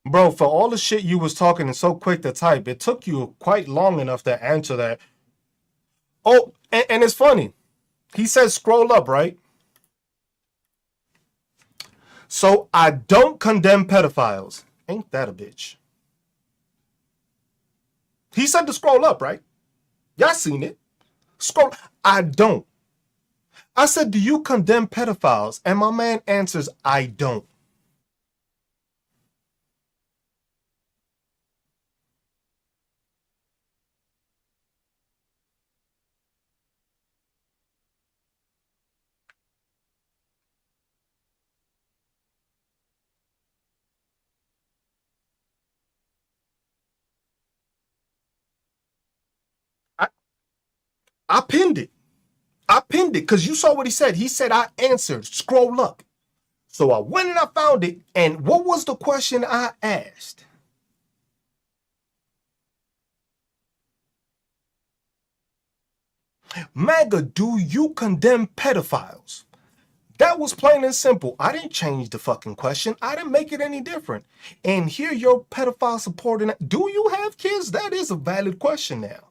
Bro, for all the shit you was talking and so quick to type, it took you quite long enough to answer that. Oh, and it's funny. He says scroll up, right? So I don't condemn pedophiles. Ain't that a bitch? He said to scroll up, right? Y'all seen it. Scroll. I don't. I said, do you condemn pedophiles? And my man answers, I don't. I, I pinned it. I pinned it because you saw what he said. He said, I answered, scroll up. So I went and I found it. And what was the question I asked? MAGA, do you condemn pedophiles? That was plain and simple. I didn't change the fucking question. I didn't make it any different. And here you're pedophile supporting. Do you have kids? That is a valid question now.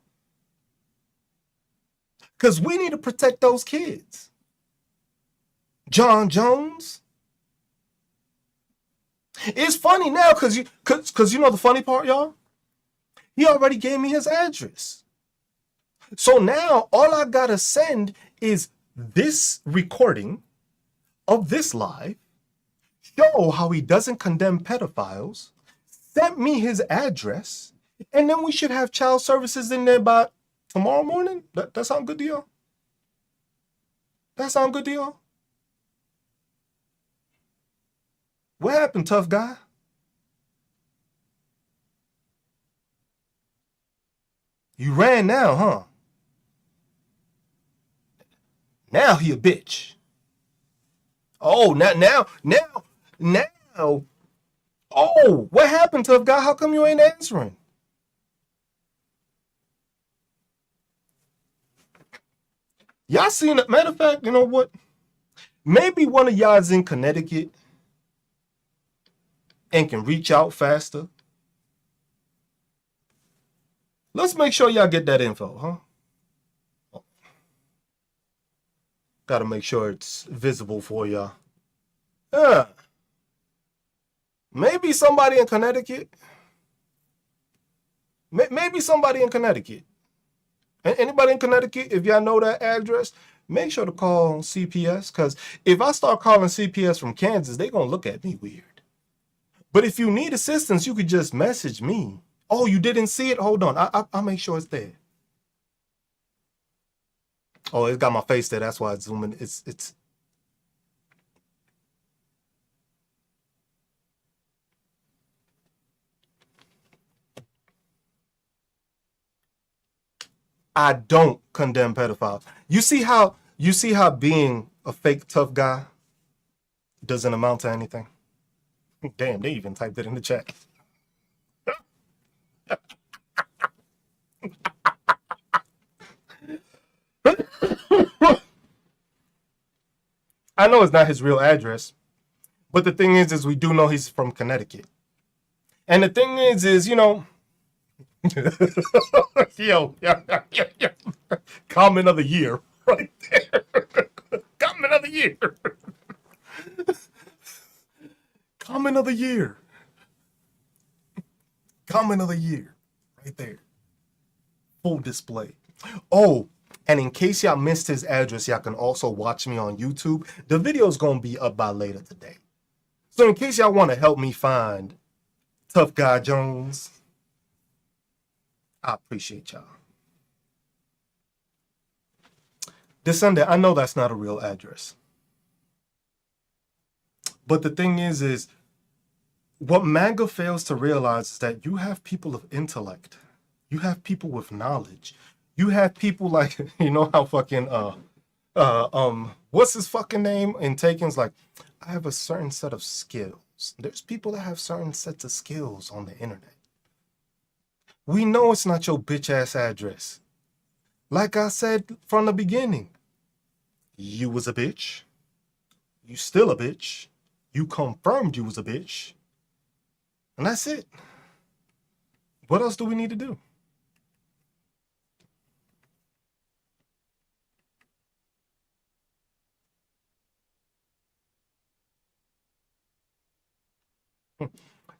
Because we need to protect those kids. John Jones. It's funny now because you know the funny part, y'all? He already gave me his address. So now all I gotta send is this recording of this live, show how he doesn't condemn pedophiles, sent me his address, and then we should have child services in there by tomorrow morning. That sound good to y'all? That sound good to y'all? What happened, tough guy? You ran now, huh? Now he a bitch. Oh, now. Oh, what happened, tough guy? How come you ain't answering? Y'all seen it? Matter of fact, you know what? Maybe one of y'all's in Connecticut and can reach out faster. Let's make sure y'all get that info, huh? Gotta make sure it's visible for y'all. Yeah. Maybe somebody in Connecticut. Maybe somebody in Connecticut. Anybody in Connecticut, if y'all know that address, make sure to call CPS. Because if I start calling CPS from Kansas, they're going to look at me weird. But if you need assistance, you could just message me. Oh, you didn't see it? Hold on. I'll make sure it's there. Oh, it's got my face there. That's why it's zooming. It's. I don't condemn pedophiles. You see how being a fake tough guy doesn't amount to anything? Damn, they even typed it in the chat. I know it's not his real address, but the thing is we do know he's from Connecticut. And the thing is, yo, comment of the year, right there. Comment of the year. Comment of the year. Comment of the year, right there. Full display. Oh, and in case y'all missed his address, y'all can also watch me on YouTube. The video's gonna be up by later today. So in case y'all want to help me find Tough Guy Jones, I appreciate y'all. This Sunday, I know that's not a real address. But the thing is what MAGA fails to realize is that you have people of intellect. You have people with knowledge. You have people like, how fucking what's his fucking name in Taken's like, I have a certain set of skills. There's people that have certain sets of skills on the internet. We know it's not your bitch ass address. Like I said from the beginning, you was a bitch. You still a bitch. You confirmed you was a bitch. And that's it. What else do we need to do?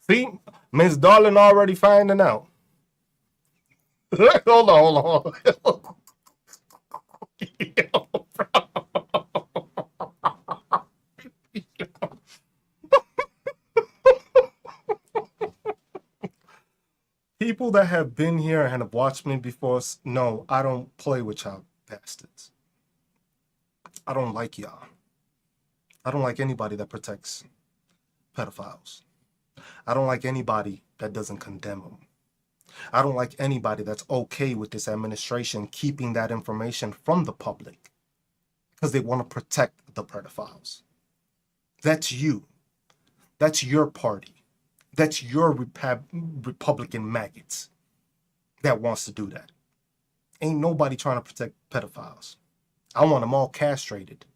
See, Miss Darling already finding out. hold on. People that have been here and have watched me before know I don't play with y'all bastards. I don't like y'all. I don't like anybody that protects pedophiles. I don't like anybody that doesn't condemn them. I don't like anybody that's okay with this administration keeping that information from the public because they want to protect the pedophiles. That's you. That's your party. That's your Republican maggots that wants to do that. Ain't nobody trying to protect pedophiles. I want them all castrated,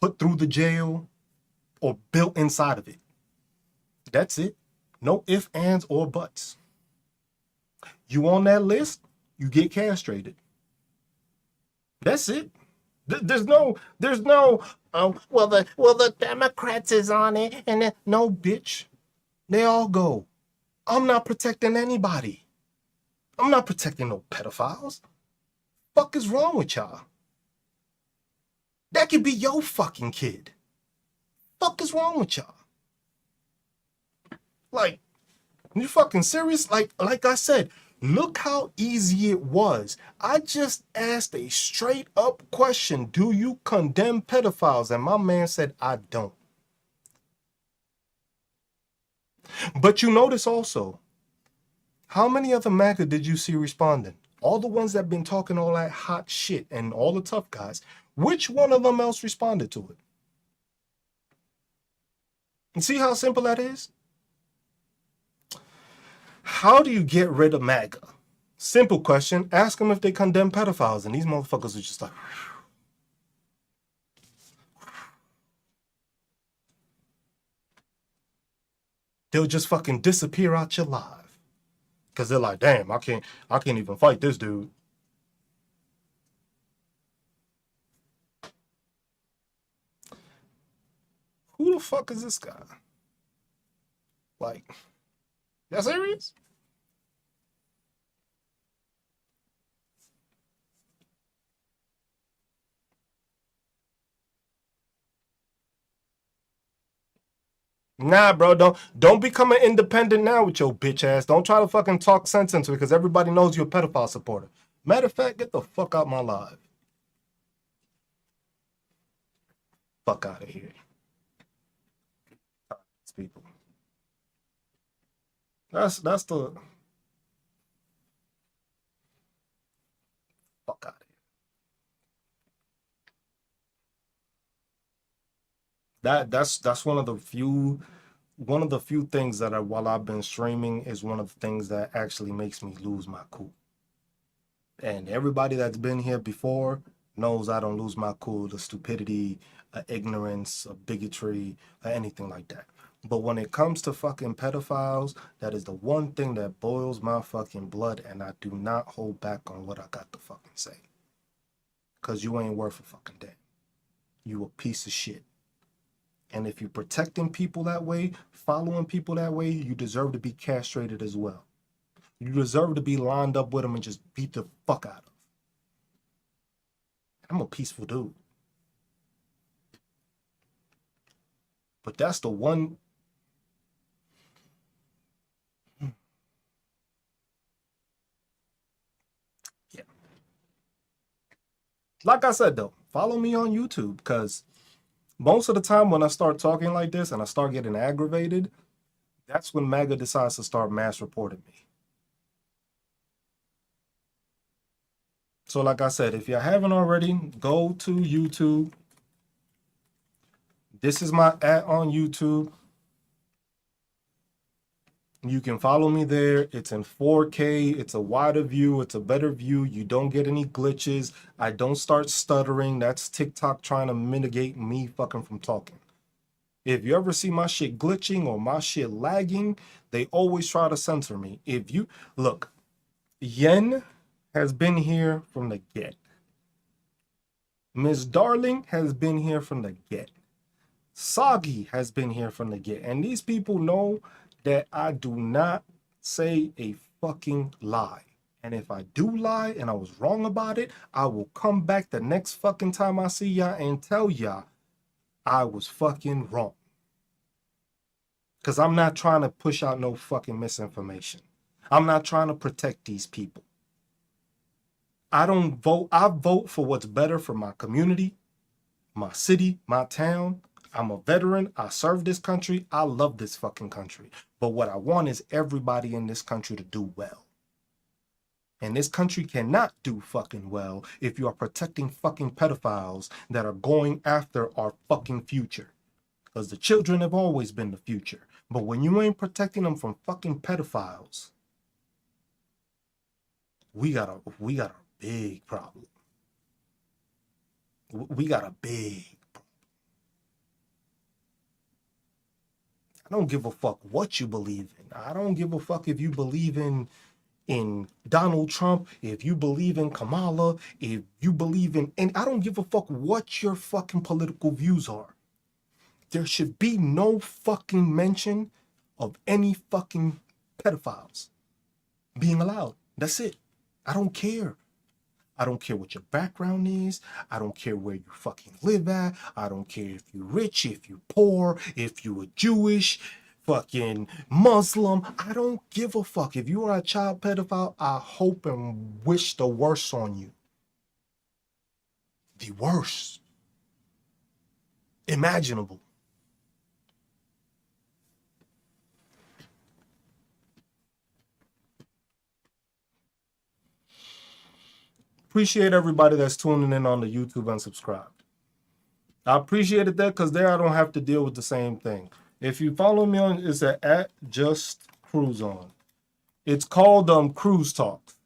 put through the jail, or built inside of it. That's it. No ifs, ands, or buts. You on that list, you get castrated. That's it. There's no. Well, the Democrats is on it, and then, no, bitch. They all go. I'm not protecting anybody. I'm not protecting no pedophiles. Fuck is wrong with y'all? That could be your fucking kid. Fuck is wrong with y'all? Like, you fucking serious? Like I said, look how easy it was. I just asked a straight up question. Do you condemn pedophiles? And my man said, I don't. But you notice also, how many other MAGA did you see responding? All the ones that been talking all that hot shit and all the tough guys, Which one of them else responded to it? And see how simple that is? How do you get rid of MAGA? Simple question. Ask them if they condemn pedophiles. And these motherfuckers are just like, they'll just fucking disappear out your life. Cause they're like, damn, I can't even fight this dude. Who the fuck is this guy? Like, y'all serious? Nah, bro, don't become an independent now with your bitch ass. Don't try to fucking talk sense into it because everybody knows you're a pedophile supporter. Matter of fact, get the fuck out my live. Fuck out of here. These people. That's the fuck out of here. That's one of the few things that while I've been streaming is one of the things that actually makes me lose my cool. And everybody that's been here before knows I don't lose my cool to stupidity, ignorance, bigotry, or anything like that. But when it comes to fucking pedophiles, that is the one thing that boils my fucking blood, and I do not hold back on what I got to fucking say. Cause you ain't worth a fucking damn. You a piece of shit. And if you're protecting people that way, following people that way, you deserve to be castrated as well. You deserve to be lined up with them and just beat the fuck out of. I'm a peaceful dude. But that's the one. Yeah. Like I said, though, follow me on YouTube because most of the time when I start talking like this and I start getting aggravated, that's when MAGA decides to start mass reporting me. So like I said, if you haven't already, go to YouTube. This is my on YouTube. You can follow me there. It's in 4K. It's a wider view. It's a better view. You don't get any glitches. I don't start stuttering. That's TikTok trying to mitigate me fucking from talking. If you ever see my shit glitching or my shit lagging, they always try to censor me. If you look, Yen has been here from the get. Miss Darling has been here from the get. Soggy has been here from the get. And these people know that I do not say a fucking lie. And if I do lie and I was wrong about it, I will come back the next fucking time I see y'all and tell y'all I was fucking wrong. Because I'm not trying to push out no fucking misinformation. I'm not trying to protect these people. I don't vote. I vote for what's better for my community, my city, my town. I'm a veteran. I serve this country. I love this fucking country. But what I want is everybody in this country to do well. And this country cannot do fucking well if you are protecting fucking pedophiles that are going after our fucking future. Because the children have always been the future. But when you ain't protecting them from fucking pedophiles, we got a big problem. We got a big problem. I don't give a fuck what you believe in. I don't give a fuck if you believe in Donald Trump, if you believe in Kamala, if you believe in, and I don't give a fuck what your fucking political views are. There should be no fucking mention of any fucking pedophiles being allowed. That's it. I don't care. I don't care what your background is. I don't care where you fucking live at. I don't care if you're rich, if you're poor, if you are Jewish, fucking Muslim. I don't give a fuck. If you are a child pedophile, I hope and wish the worst on you. The worst imaginable. appreciate everybody that's tuning in on the YouTube and subscribed. I appreciated that because there I don't have to deal with the same thing. If you follow me on, it's at Just Cruise On. It's called Cruise Talks.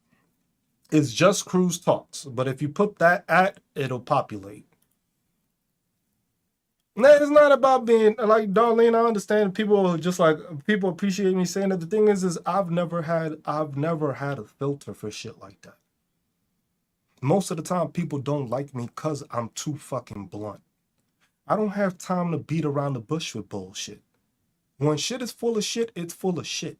It's just Cruise Talks. But if you put that at, it'll populate. No, it's not about being like Darlene. I understand people just like people appreciate me saying that. The thing is I've never had a filter for shit like that. Most of the time, people don't like me because I'm too fucking blunt. I don't have time to beat around the bush with bullshit. When shit is full of shit, it's full of shit.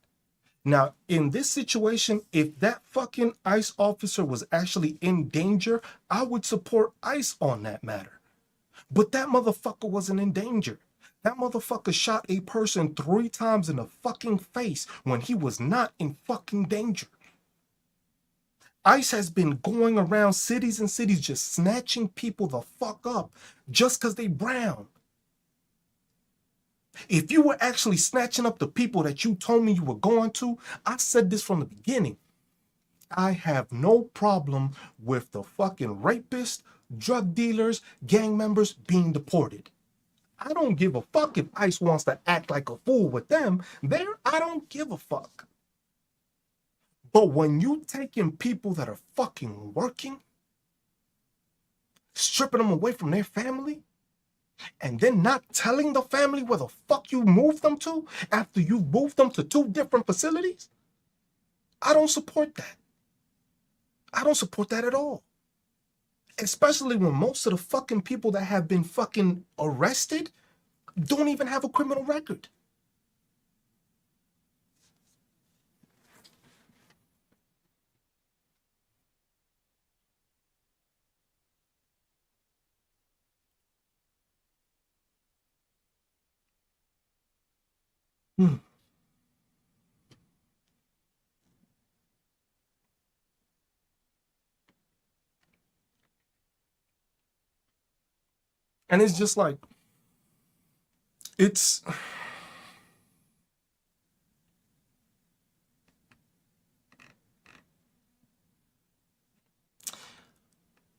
Now, in this situation, if that fucking ICE officer was actually in danger, I would support ICE on that matter. But that motherfucker wasn't in danger. That motherfucker shot a person 3 times in the fucking face when he was not in fucking danger. ICE has been going around cities and cities just snatching people the fuck up just because they brown. If you were actually snatching up the people that you told me you were going to, I said this from the beginning. I have no problem with the fucking rapists, drug dealers, gang members being deported. I don't give a fuck if ICE wants to act like a fool with them. There, I don't give a fuck. But when you taking people that are fucking working, stripping them away from their family, and then not telling the family where the fuck you moved them to after you moved them to 2 different facilities, I don't support that. I don't support that at all. Especially when most of the fucking people that have been fucking arrested don't even have a criminal record. Hmm. And it's just like, it's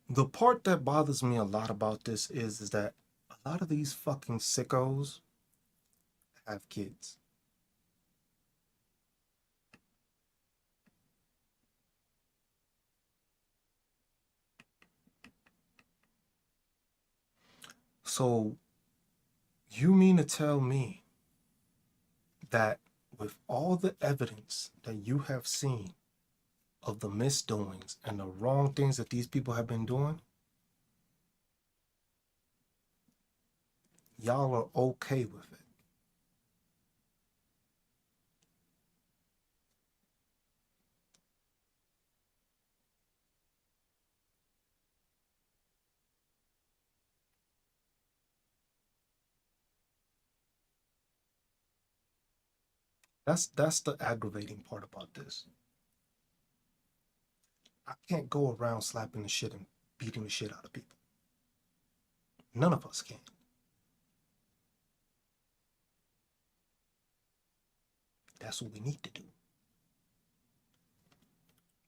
the part that bothers me a lot about this is that a lot of these fucking sickos have kids. So you mean to tell me that with all the evidence that you have seen of the misdoings and the wrong things that these people have been doing, y'all are okay with it? That's the aggravating part about this. I can't go around slapping the shit and beating the shit out of people. None of us can. That's what we need to do.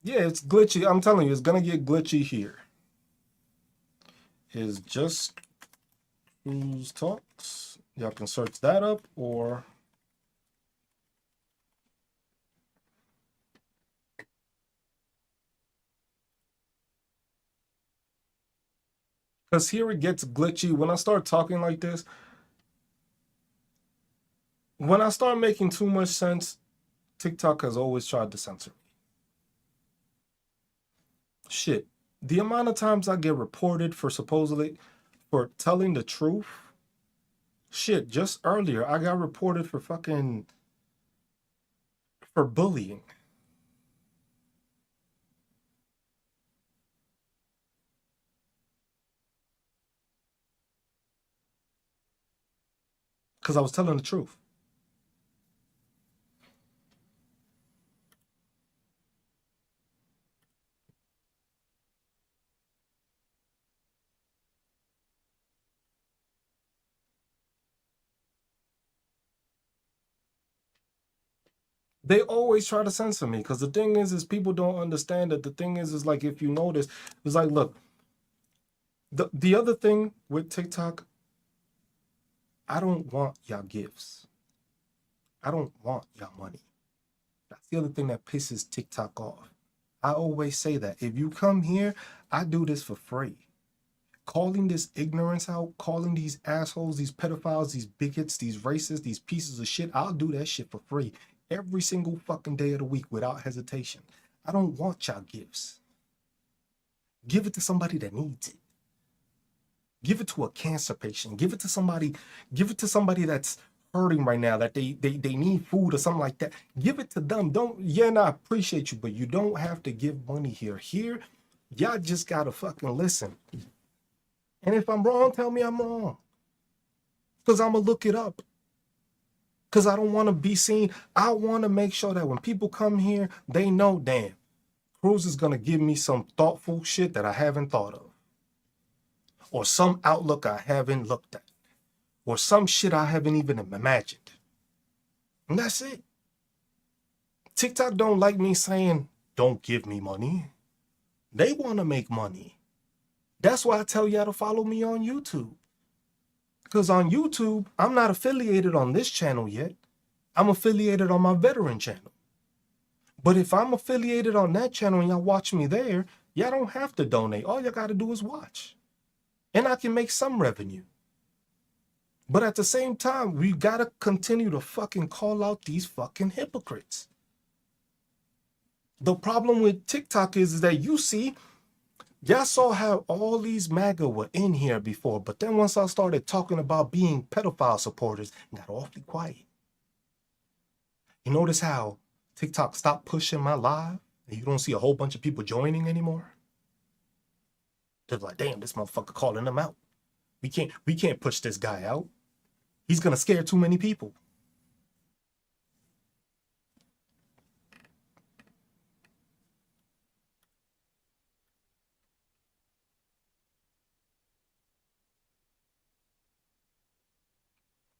Yeah, it's glitchy. I'm telling you, it's gonna get glitchy here. Is Just Cruise Talks. Y'all can search that up, or because here it gets glitchy when I start talking like this. When I start making too much sense, TikTok has always tried to censor me. Shit, the amount of times I get reported for supposedly for telling the truth. Shit, just earlier I got reported for fucking for bullying. Because I was telling the truth. They always try to censor me because the thing is people don't understand that the thing is like if you notice, it's like look, the other thing with TikTok, I don't want y'all gifts. I don't want y'all money. That's the other thing that pisses TikTok off. I always say that if you come here, I do this for free. Calling this ignorance out, calling these assholes, these pedophiles, these bigots, these racists, these pieces of shit, I'll do that shit for free every single fucking day of the week without hesitation. I don't want y'all gifts. Give it to somebody that needs it. Give it to a cancer patient. Give it to somebody that's hurting right now, that they need food or something like that. Give it to them. Don't, yeah, and I appreciate you, but you don't have to give money here. Here, y'all just gotta fucking listen. And if I'm wrong, tell me I'm wrong. Because I'm going to look it up. Because I don't want to be seen. I want to make sure that when people come here, they know, damn, Cruz is going to give me some thoughtful shit that I haven't thought of. Or some outlook I haven't looked at. Or some shit I haven't even imagined. And that's it. TikTok don't like me saying, don't give me money. They want to make money. That's why I tell y'all to follow me on YouTube. Because on YouTube, I'm not affiliated on this channel yet. I'm affiliated on my veteran channel. But if I'm affiliated on that channel and y'all watch me there, y'all don't have to donate. All y'all got to do is watch. And I can make some revenue. But at the same time, we got to continue to fucking call out these fucking hypocrites. The problem with TikTok is that you see, y'all saw how all these MAGA were in here before, but then once I started talking about being pedophile supporters, it got awfully quiet. You notice how TikTok stopped pushing my live and you don't see a whole bunch of people joining anymore? They're like, damn, this motherfucker calling them out. We can't push this guy out. He's gonna scare too many people.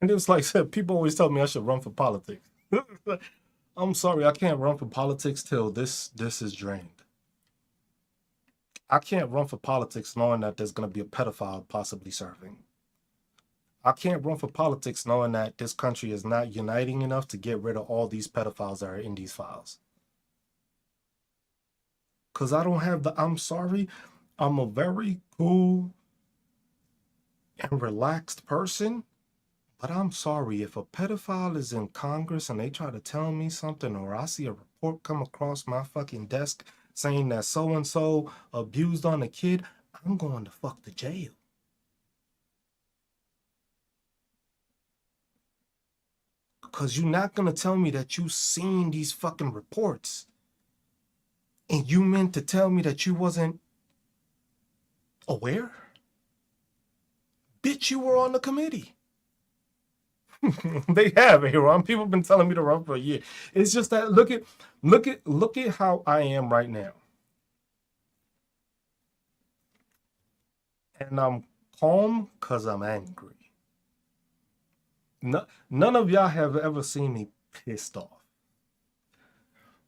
And it was like, people always tell me I should run for politics. I'm sorry, I can't run for politics till this is drained. I can't run for politics knowing that there's going to be a pedophile possibly serving. I can't run for politics knowing that this country is not uniting enough to get rid of all these pedophiles that are in these files. Because I don't have the, I'm sorry, I'm a very cool and relaxed person. But I'm sorry, if a pedophile is in Congress and they try to tell me something, or I see a report come across my fucking desk saying that so-and-so abused on a kid, I'm going to fuck the jail. Because you're not going to tell me that you seen these fucking reports. And you meant to tell me that you wasn't aware? Bitch, you were on the committee. They have, Aaron. People have been telling me to run for a year. It's just that look at how I am right now. And I'm calm because I'm angry. None of y'all have ever seen me pissed off.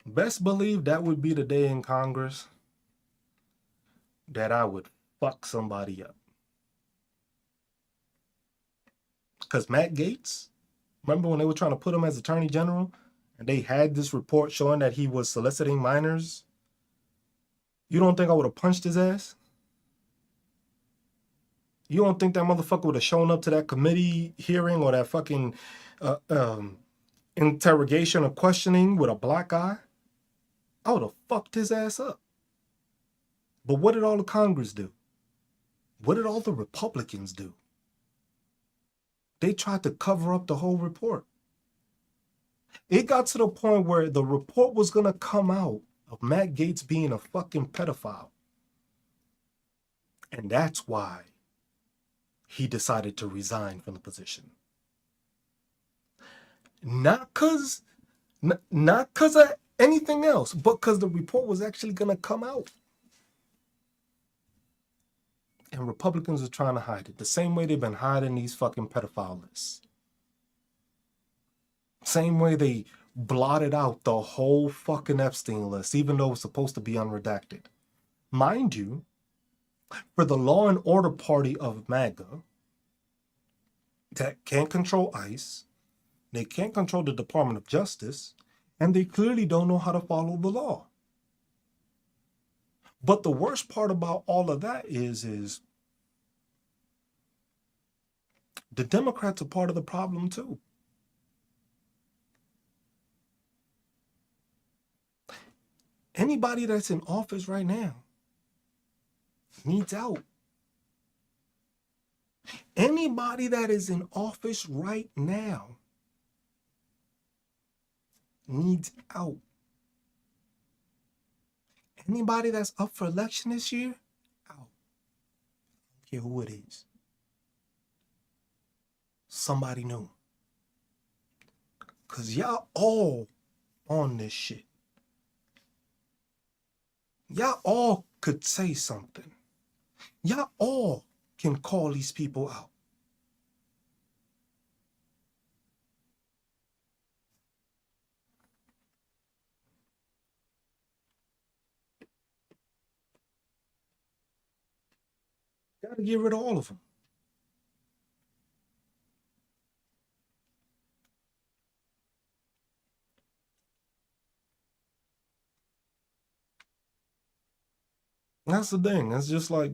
Best believe that would be the day in Congress that I would fuck somebody up. Because Matt Gaetz, remember when they were trying to put him as Attorney General and they had this report showing that he was soliciting minors? You don't think I would have punched his ass? You don't think that motherfucker would have shown up to that committee hearing or that fucking interrogation or questioning with a black eye? I would have fucked his ass up. But what did all the Congress do? What did all the Republicans do? They tried to cover up the whole report. It got to the point where the report was going to come out of Matt Gaetz being a fucking pedophile. And that's why he decided to resign from the position. Not because of anything else, but because the report was actually going to come out. And Republicans are trying to hide it the same way they've been hiding these fucking pedophile lists. Same way they blotted out the whole fucking Epstein list, even though it's supposed to be unredacted. Mind you, for the law and order party of MAGA that can't control ICE, they can't control the Department of Justice, and they clearly don't know how to follow the law. But the worst part about all of that is the Democrats are part of the problem too. Anybody that's in office right now needs out. Anybody that is in office right now needs out. Anybody that's up for election this year, out. I don't care who it is. Somebody new. Because y'all all on this shit. Y'all all could say something. Y'all all can call these people out. Gotta get rid of all of them. That's the thing. It's just like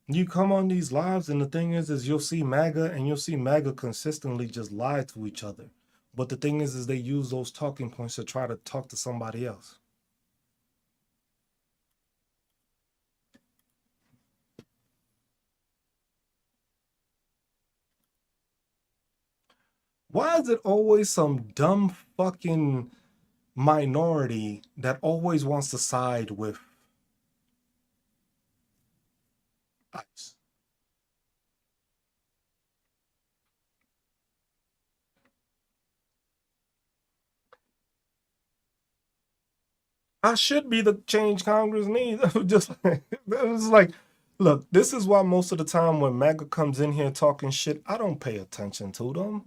you come on these lives, and the thing is you'll see MAGA, and you'll see MAGA consistently just lie to each other. But the thing is they use those talking points to try to talk to somebody else. Why is it always some dumb fucking minority that always wants to side with ICE? I should be the change Congress needs. Just it's like, look, this is why most of the time when MAGA comes in here talking shit, I don't pay attention to them.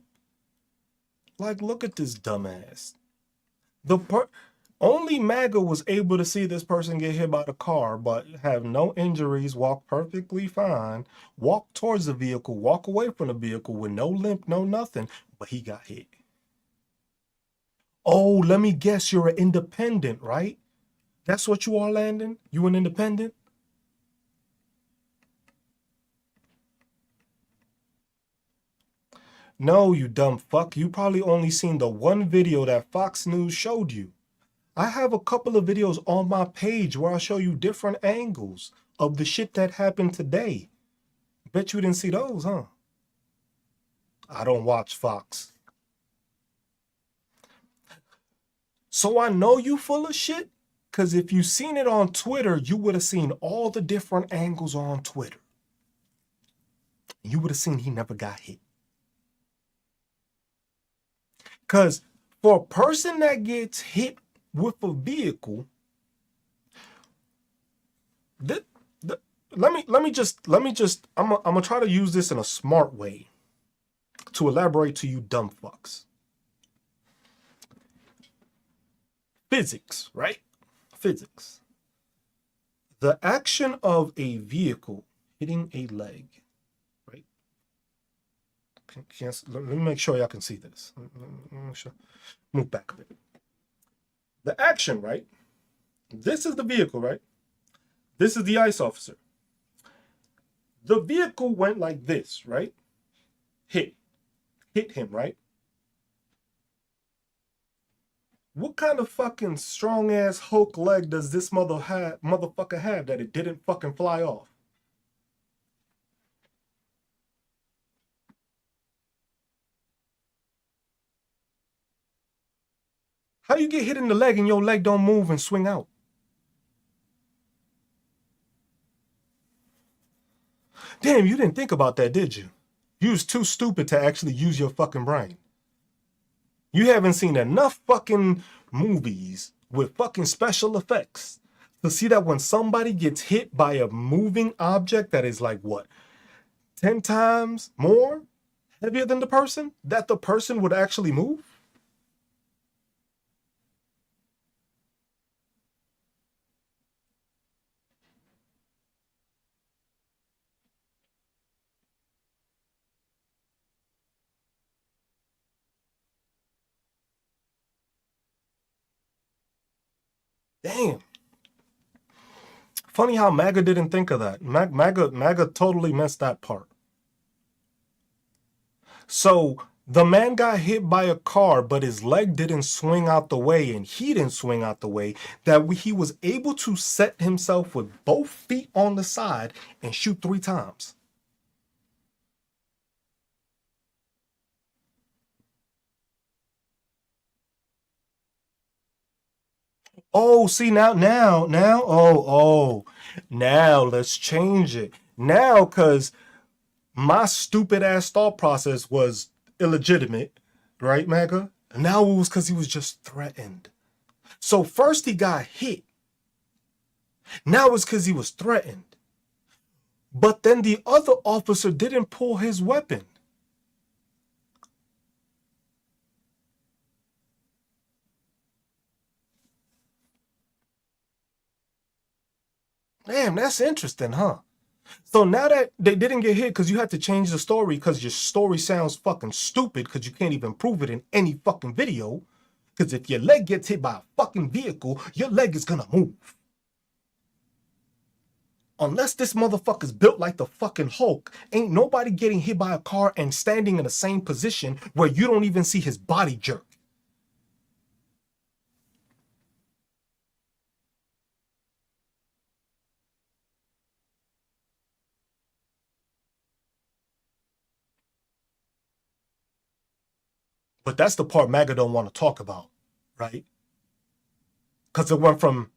Like, look at this dumbass. Only MAGA was able to see this person get hit by the car, but have no injuries, walk perfectly fine, walk towards the vehicle, walk away from the vehicle with no limp, no nothing, but he got hit. Oh, let me guess, you're an independent, right? That's what you are, Landon? You an independent? No, you dumb fuck. You probably only seen the one video that Fox News showed you. I have a couple of videos on my page where I show you different angles of the shit that happened today. Bet you didn't see those, huh? I don't watch Fox. So I know you full of shit, because if you seen it on Twitter, you would have seen all the different angles on Twitter. You would have seen he never got hit. Because for a person that gets hit with a vehicle, let me just I'm gonna try to use this in a smart way to elaborate to you dumb fucks. Physics, right? Physics. The action of a vehicle hitting a leg, right? Let me make sure y'all can see this. Move back a bit. The action, right? This is the vehicle, right? This is the ICE officer. The vehicle went like this, right? Hit him, right? What kind of fucking strong ass Hulk leg does this motherfucker have that it didn't fucking fly off? How you get hit in the leg and your leg don't move and swing out? Damn, you didn't think about that, did you? You was too stupid to actually use your fucking brain. You haven't seen enough fucking movies with fucking special effects to see that when somebody gets hit by a moving object that is like what, 10 times more heavier than the person, that the person would actually move? Damn. Funny how MAGA didn't think of that. MAGA totally missed that part. So the man got hit by a car, but his leg didn't swing out the way, and he didn't swing out the way. He was able to set himself with both feet on the side and shoot 3 times. Oh, see now let's change it. Now, cause my stupid ass thought process was illegitimate, right, MAGA? Now it was because he was just threatened. So first he got hit. Now it's because he was threatened. But then the other officer didn't pull his weapon. Damn, that's interesting, huh? So now that they didn't get hit because you had to change the story because your story sounds fucking stupid because you can't even prove it in any fucking video. Because if your leg gets hit by a fucking vehicle, your leg is gonna move. Unless this motherfucker's built like the fucking Hulk, ain't nobody getting hit by a car and standing in the same position where you don't even see his body jerk. But that's the part MAGA don't want to talk about, right? Because it went from,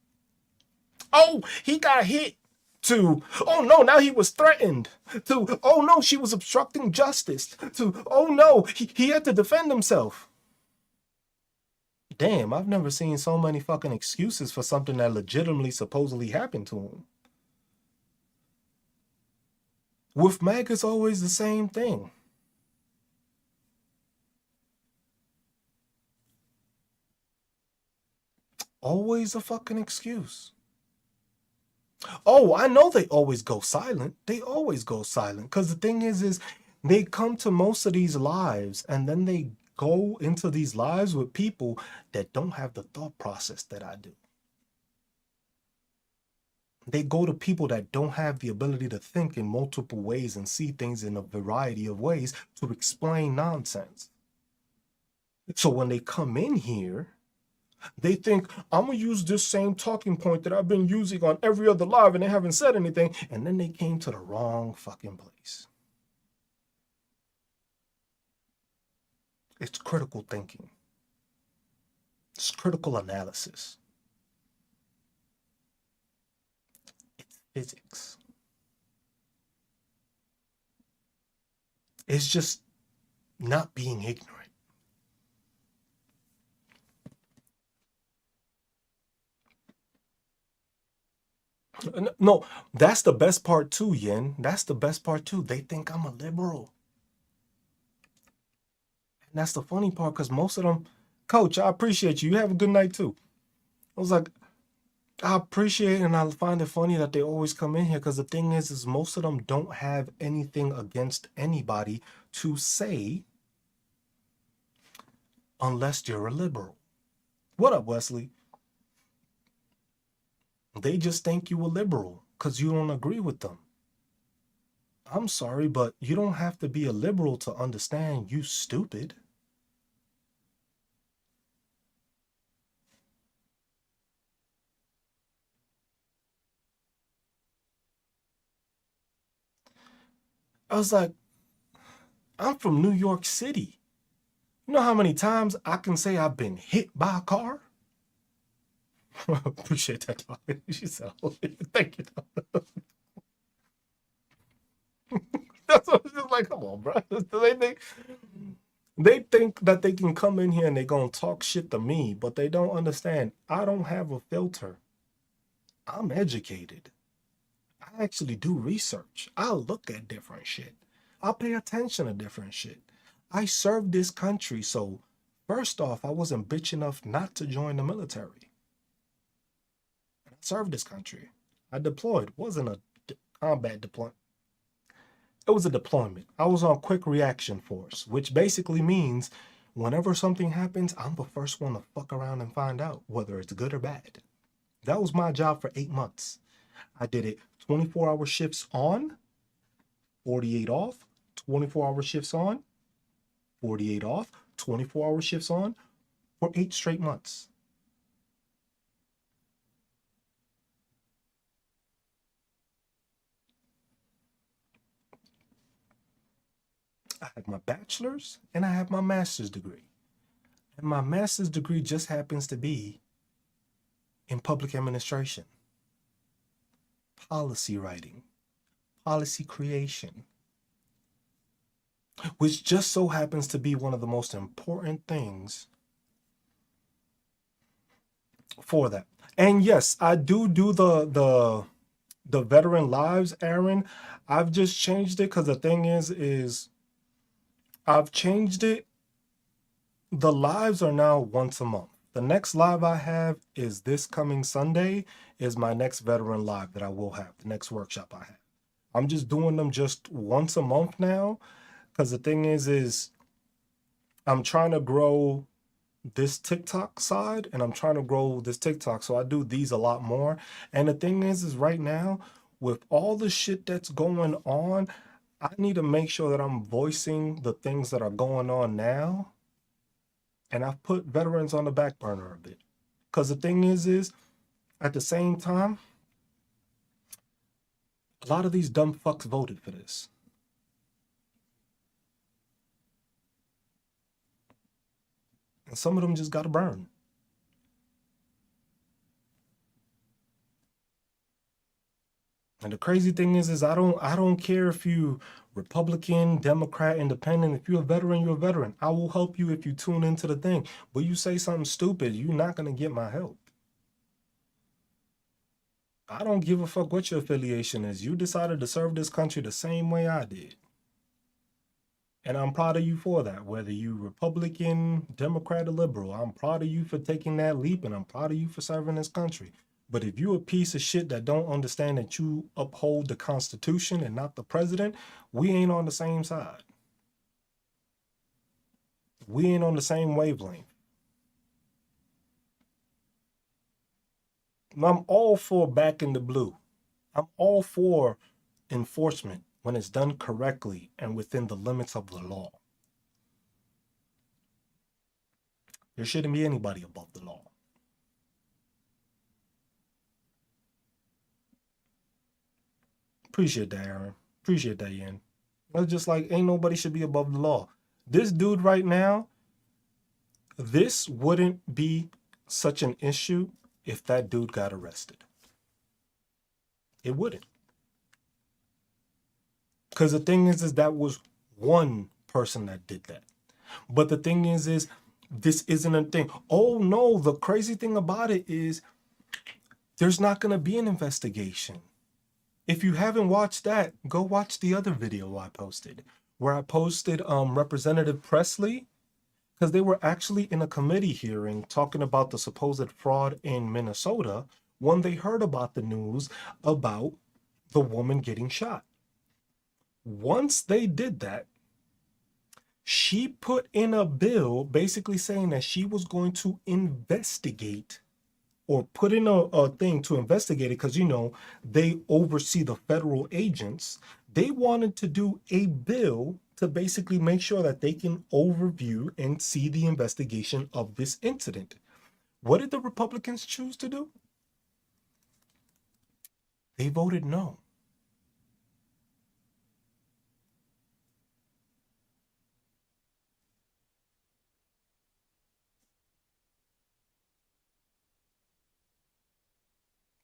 oh, he got hit, to, oh no, now he was threatened, to, oh no, she was obstructing justice, to, oh no, he had to defend himself. Damn, I've never seen so many fucking excuses for something that legitimately supposedly happened to him. With MAGA, it's always the same thing. Always a fucking excuse. Oh, I know they always go silent. They always go silent. Because the thing is they come to most of these lives and then they go into these lives with people that don't have the thought process that I do. They go to people that don't have the ability to think in multiple ways and see things in a variety of ways to explain nonsense. So when they come in here, they think, I'm going to use this same talking point that I've been using on every other live and they haven't said anything. And then they came to the wrong fucking place. It's critical thinking. It's critical analysis. It's physics. It's just not being ignorant. No, that's the best part too, Yin. That's the best part too. They think I'm a liberal. And that's the funny part because most of them, Coach, I appreciate you. You have a good night too. I was like, I appreciate and I find it funny that they always come in here because the thing is most of them don't have anything against anybody to say unless you're a liberal. What up, Wesley? They just think you a liberal because you don't agree with them. I'm sorry, but you don't have to be a liberal to understand you stupid. I was like, I'm from New York City. You know how many times I can say I've been hit by a car? Appreciate that. She said, oh, thank you. That's what I was just like, come on, bro. They think that they can come in here and they're going to talk shit to me, but they don't understand. I don't have a filter. I'm educated. I actually do research. I look at different shit. I pay attention to different shit. I served this country, so first off, I wasn't bitch enough not to join the military. I served this country. I deployed. Wasn't a combat deployment. It was a deployment. I was on quick reaction force, which basically means whenever something happens, I'm the first one to fuck around and find out whether it's good or bad. That was my job for 8 months. I did it 24-hour shifts on, 48 off, 24-hour shifts on, 48 off, 24-hour shifts on for 8 straight months. I have my bachelor's and I have my master's degree. And my master's degree just happens to be in public administration, policy writing, policy creation, which just so happens to be one of the most important things for that. And yes, I do the veteran lives, Aaron. I've just changed it because the thing is I've changed it. The lives are now once a month. The next live I have is this coming Sunday, is my next veteran live that I will have, the next workshop I have. I'm just doing them just once a month now because the thing is I'm trying to grow this TikTok side and I'm trying to grow this TikTok. So I do these a lot more. And the thing is right now, with all the shit that's going on, I need to make sure that I'm voicing the things that are going on now. And I've put veterans on the back burner a bit. Because the thing is at the same time, a lot of these dumb fucks voted for this. And some of them just gotta burn. And the crazy thing is I don't care if you Republican, Democrat, Independent. If you're a veteran, you're a veteran. I will help you if you tune into the thing. But you say something stupid, you're not gonna get my help. I don't give a fuck what your affiliation is. You decided to serve this country the same way I did. And I'm proud of you for that. Whether you Republican, Democrat, or liberal, I'm proud of you for taking that leap and I'm proud of you for serving this country. But if you a piece of shit that don't understand that you uphold the Constitution and not the president, we ain't on the same side. We ain't on the same wavelength. I'm all for back in the blue. I'm all for enforcement when it's done correctly and within the limits of the law. There shouldn't be anybody above the law. Appreciate that, Aaron. Appreciate that, Yen. It's just like ain't nobody should be above the law. This dude right now, this wouldn't be such an issue if that dude got arrested. It wouldn't. Because the thing is that was one person that did that. But the thing is this isn't a thing. Oh no, the crazy thing about it is there's not going to be an investigation. If you haven't watched that, go watch the other video I posted, where I posted Representative Presley, because they were actually in a committee hearing talking about the supposed fraud in Minnesota when they heard about the news about the woman getting shot. Once they did that, she put in a bill basically saying that she was going to investigate or put in a thing to investigate it because, they oversee the federal agents. They wanted to do a bill to basically make sure that they can overview and see the investigation of this incident. What did the Republicans choose to do? They voted no.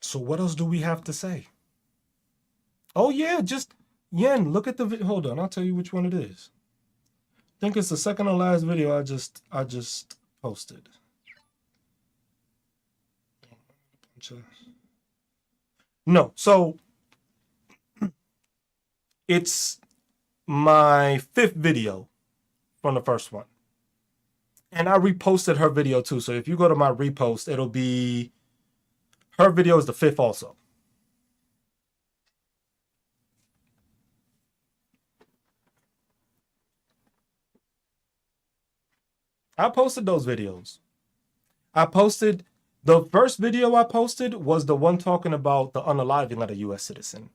So what else do we have to say? Oh yeah, just Yen, look at the video. Hold on, I'll tell you which one it is. I think it's the second to last video I just posted. No, so it's my 5th video from the first one. And I reposted her video too. So if you go to my repost, it'll be her video is the 5th also. I posted those videos. I posted The first video I posted was the one talking about the unaliving of a US citizen.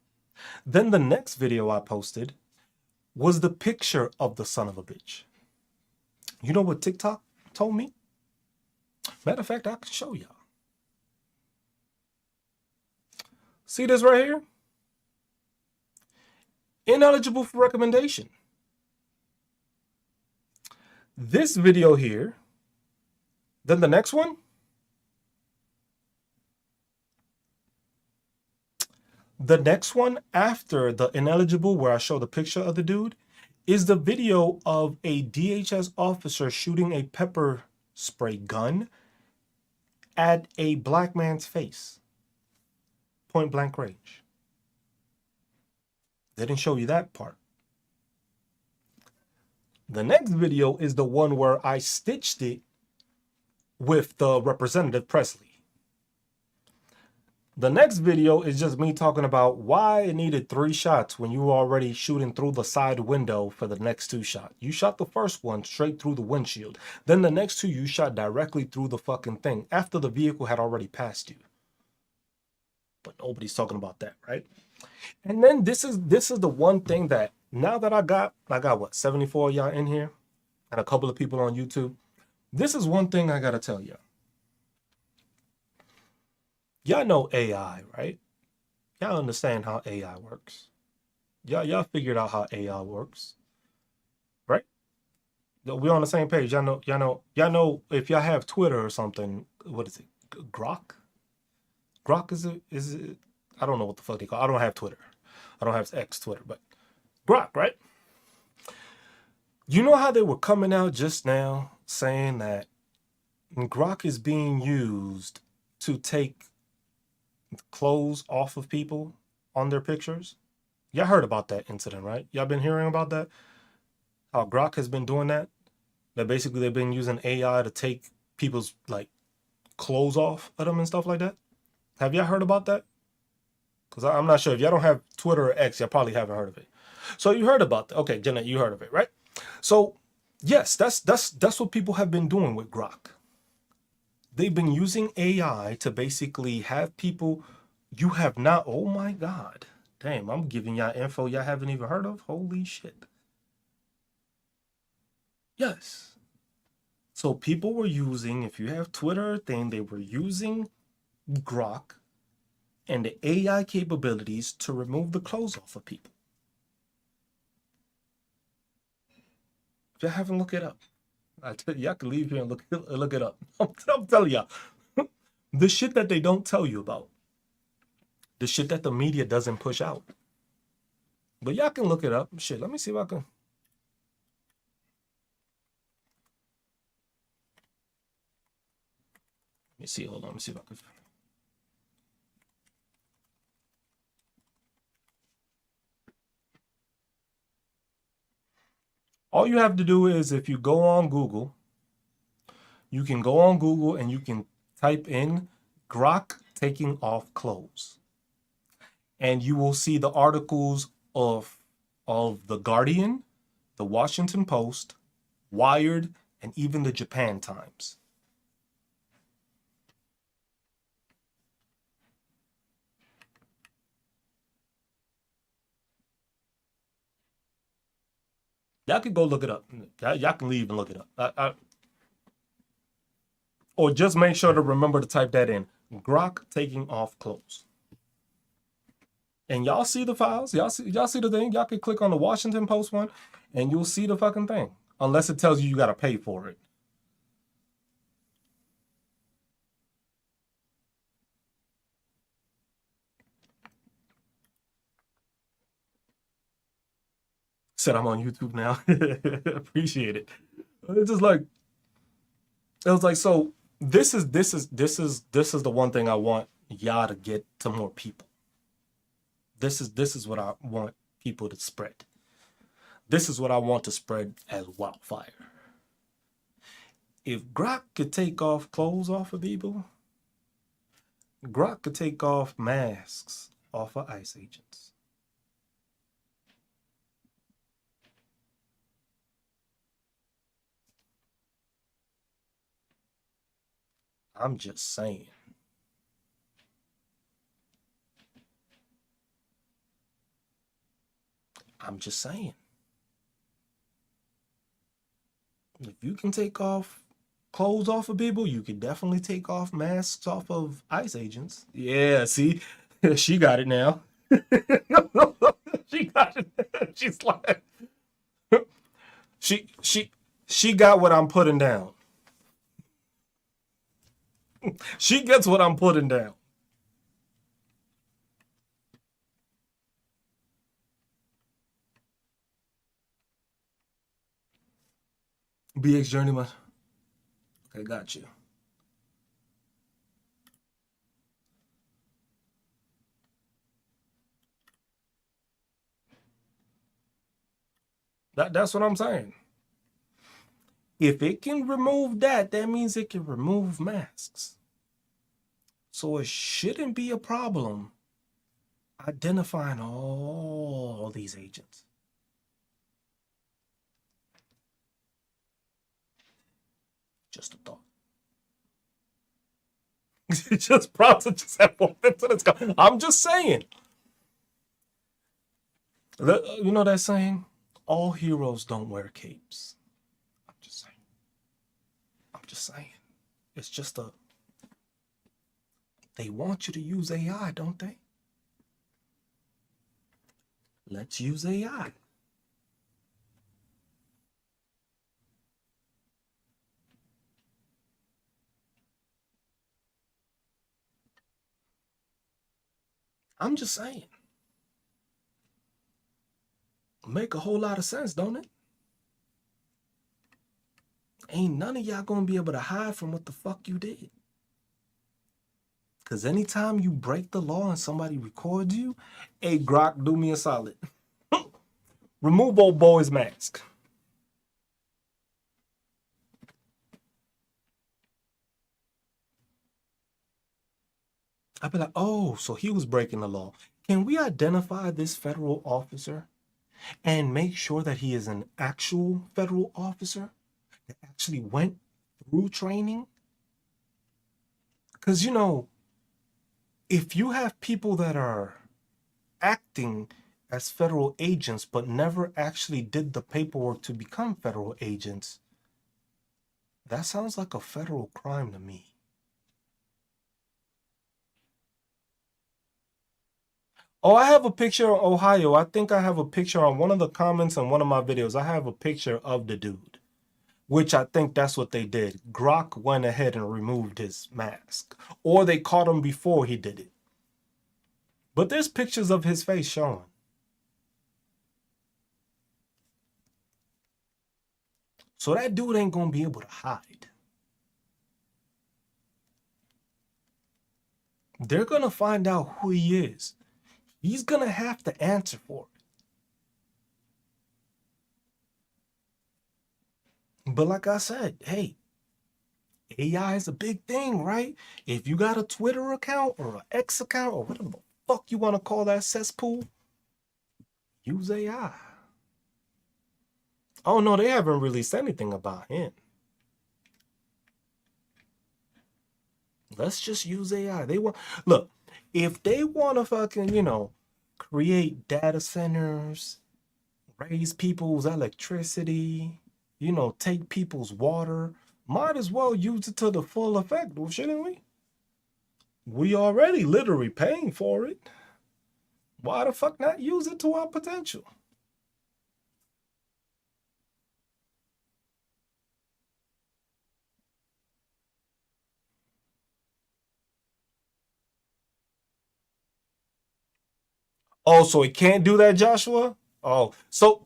Then the next video I posted was the picture of the son of a bitch. You know what TikTok told me? Matter of fact, I can show y'all. See this right here? Ineligible for recommendation. This video here, then the next one, the next one after the ineligible, where I show the picture of the dude, is the video of a DHS officer shooting a pepper spray gun at a black man's face, point blank range. They didn't show you that part. The next video is the one where I stitched it with the Representative Presley. The next video is just me talking about why it needed 3 shots when you were already shooting through the side window for the next 2 shots. You shot the first one straight through the windshield. Then the next 2 you shot directly through the fucking thing after the vehicle had already passed you. But nobody's talking about that, right? And then this is the one thing that now that I got what, 74 of y'all in here and a couple of people on YouTube. This is one thing I gotta tell y'all. Y'all know AI, right? Y'all understand how AI works. Y'all figured out how AI works, right? We're on the same page. Y'all know if y'all have Twitter or something, what is it? Grok? Grok is it? I don't know what the fuck they call it. I don't have Twitter. I don't have X Twitter, but Grok, right? You know how they were coming out just now saying that Grok is being used to take clothes off of people on their pictures? Y'all heard about that incident, right? Y'all been hearing about that? How Grok has been doing that? That basically they've been using AI to take people's like clothes off of them and stuff like that. Have y'all heard about that? Because I'm not sure. If y'all don't have Twitter or X, y'all probably haven't heard of it. So you heard about that. Okay, Jenna, you heard of it, right? So yes, that's what people have been doing with Grok. They've been using AI to basically have people you have not. Oh my God. Damn, I'm giving y'all info y'all haven't even heard of. Holy shit. Yes. So people were using, if you have Twitter thing, they were using Grok and the AI capabilities to remove the clothes off of people. If y'all haven't, look it up. I tell you, y'all can leave here and look it up. I'm telling y'all, the shit that they don't tell you about, the shit that the media doesn't push out. But y'all can look it up. Shit, let me see if I can. Let me see. Hold on. Let me see if I can. All you have to do is if you go on Google, you can go on Google and you can type in Grok taking off clothes. And you will see the articles of The Guardian, the Washington Post, Wired, and even the Japan Times. Y'all can go look it up. Y'all can leave and look it up. Or just make sure to remember to type that in. Grok taking off clothes. And y'all see the files. Y'all see the thing. Y'all can click on the Washington Post one and you'll see the fucking thing. Unless it tells you got to pay for it. Said I'm on YouTube now. Appreciate it. It's just like, it was like, so this is the one thing I want y'all to get to more people. This is what I want people to spread. This is what I want to spread as wildfire. If Grok could take off clothes off of people, Grok could take off masks off of ICE agents. I'm just saying. I'm just saying. If you can take off clothes off of people, you can definitely take off masks off of ICE agents. Yeah, see, she got it now. She got it. She's like, she she she got what I'm putting down. She gets what I'm putting down. BX Journeyman. Okay, got you. That's what I'm saying. If it can remove that, that means it can remove masks. So it shouldn't be a problem identifying all these agents. Just a thought. Just proud to just have one into this guy. I'm just saying. You know that saying? All heroes don't wear capes. I'm just saying. I'm just saying. It's just a. They want you to use AI, don't they? Let's use AI. I'm just saying. Make a whole lot of sense, don't it? Ain't none of y'all gonna be able to hide from what the fuck you did. Because anytime you break the law and somebody records you, hey, Grok, do me a solid. Remove old boy's mask. I'd be like, oh, so he was breaking the law. Can we identify this federal officer and make sure that he is an actual federal officer that actually went through training? Because, you know, if you have people that are acting as federal agents but never actually did the paperwork to become federal agents, that sounds like a federal crime to me. Oh, I have a picture of Ohio. I think I have a picture on one of the comments on one of my videos. I have a picture of the dude, which I think that's what they did. Grok went ahead and removed his mask, or they caught him before he did it. But there's pictures of his face showing. So that dude ain't gonna be able to hide. They're gonna find out who he is. He's gonna have to answer for it. But like I said, hey, AI is a big thing, right? If you got a Twitter account or an X account or whatever the fuck you want to call that cesspool, use AI. Oh no, they haven't released anything about him. Let's just use AI. They want look, if they want to fucking, you know, create data centers, raise people's electricity, you know, take people's water, might as well use it to the full effect, shouldn't we? We already literally paying for it. Why the fuck not use it to our potential? Oh, so it can't do that, Joshua? Oh, so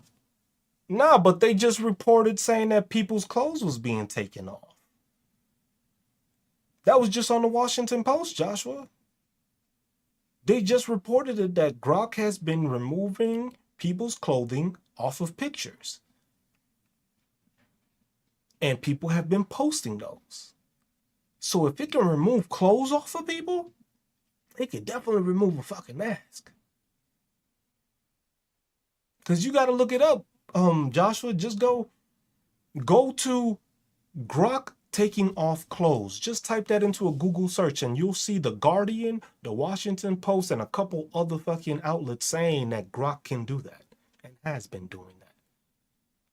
nah, but they just reported saying that people's clothes was being taken off. That was just on the Washington Post, Joshua. They just reported it that Grok has been removing people's clothing off of pictures. And people have been posting those. So if it can remove clothes off of people, it can definitely remove a fucking mask. Because you got to look it up, Joshua. Just go to Grok taking off clothes. Just type that into a Google search and you'll see The Guardian, The Washington Post, and a couple other fucking outlets saying that Grok can do that and has been doing that.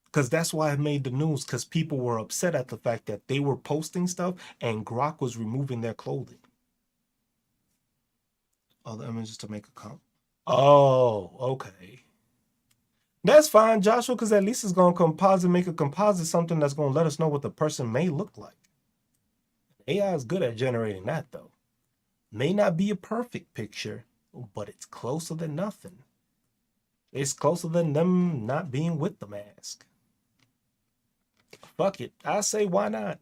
Because that's why it made the news, because people were upset at the fact that they were posting stuff and Grok was removing their clothing. Other images to make a comment. Oh, okay. That's fine, Joshua, because at least it's going to make a composite something that's going to let us know what the person may look like. AI is good at generating that, though. May not be a perfect picture, but it's closer than nothing. It's closer than them not being with the mask. Fuck it. I say, why not?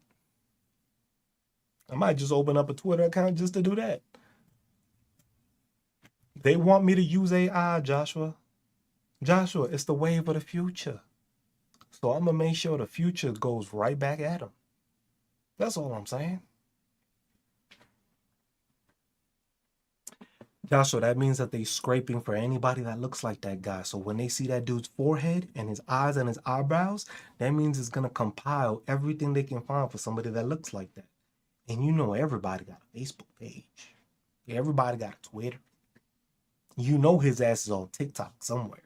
I might just open up a Twitter account just to do that. They want me to use AI, Joshua. Joshua, it's the wave of the future. So I'm going to make sure the future goes right back at them. That's all I'm saying. Joshua, that means that they're scraping for anybody that looks like that guy. So when they see that dude's forehead and his eyes and his eyebrows, that means it's going to compile everything they can find for somebody that looks like that. And you know everybody got a Facebook page. Everybody got a Twitter. You know his ass is on TikTok somewhere.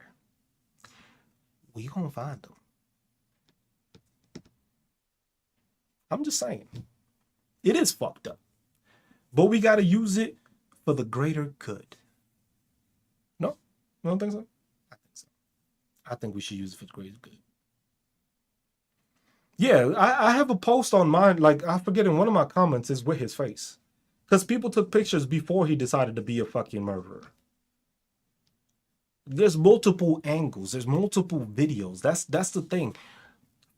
We gonna find him. I'm just saying. It is fucked up. But we gotta use it for the greater good. No? You don't think so? I think so. I think we should use it for the greater good. Yeah, I have a post on mine, like I forget in one of my comments is with his face. Because people took pictures before he decided to be a fucking murderer. There's multiple angles. There's multiple videos. That's the thing.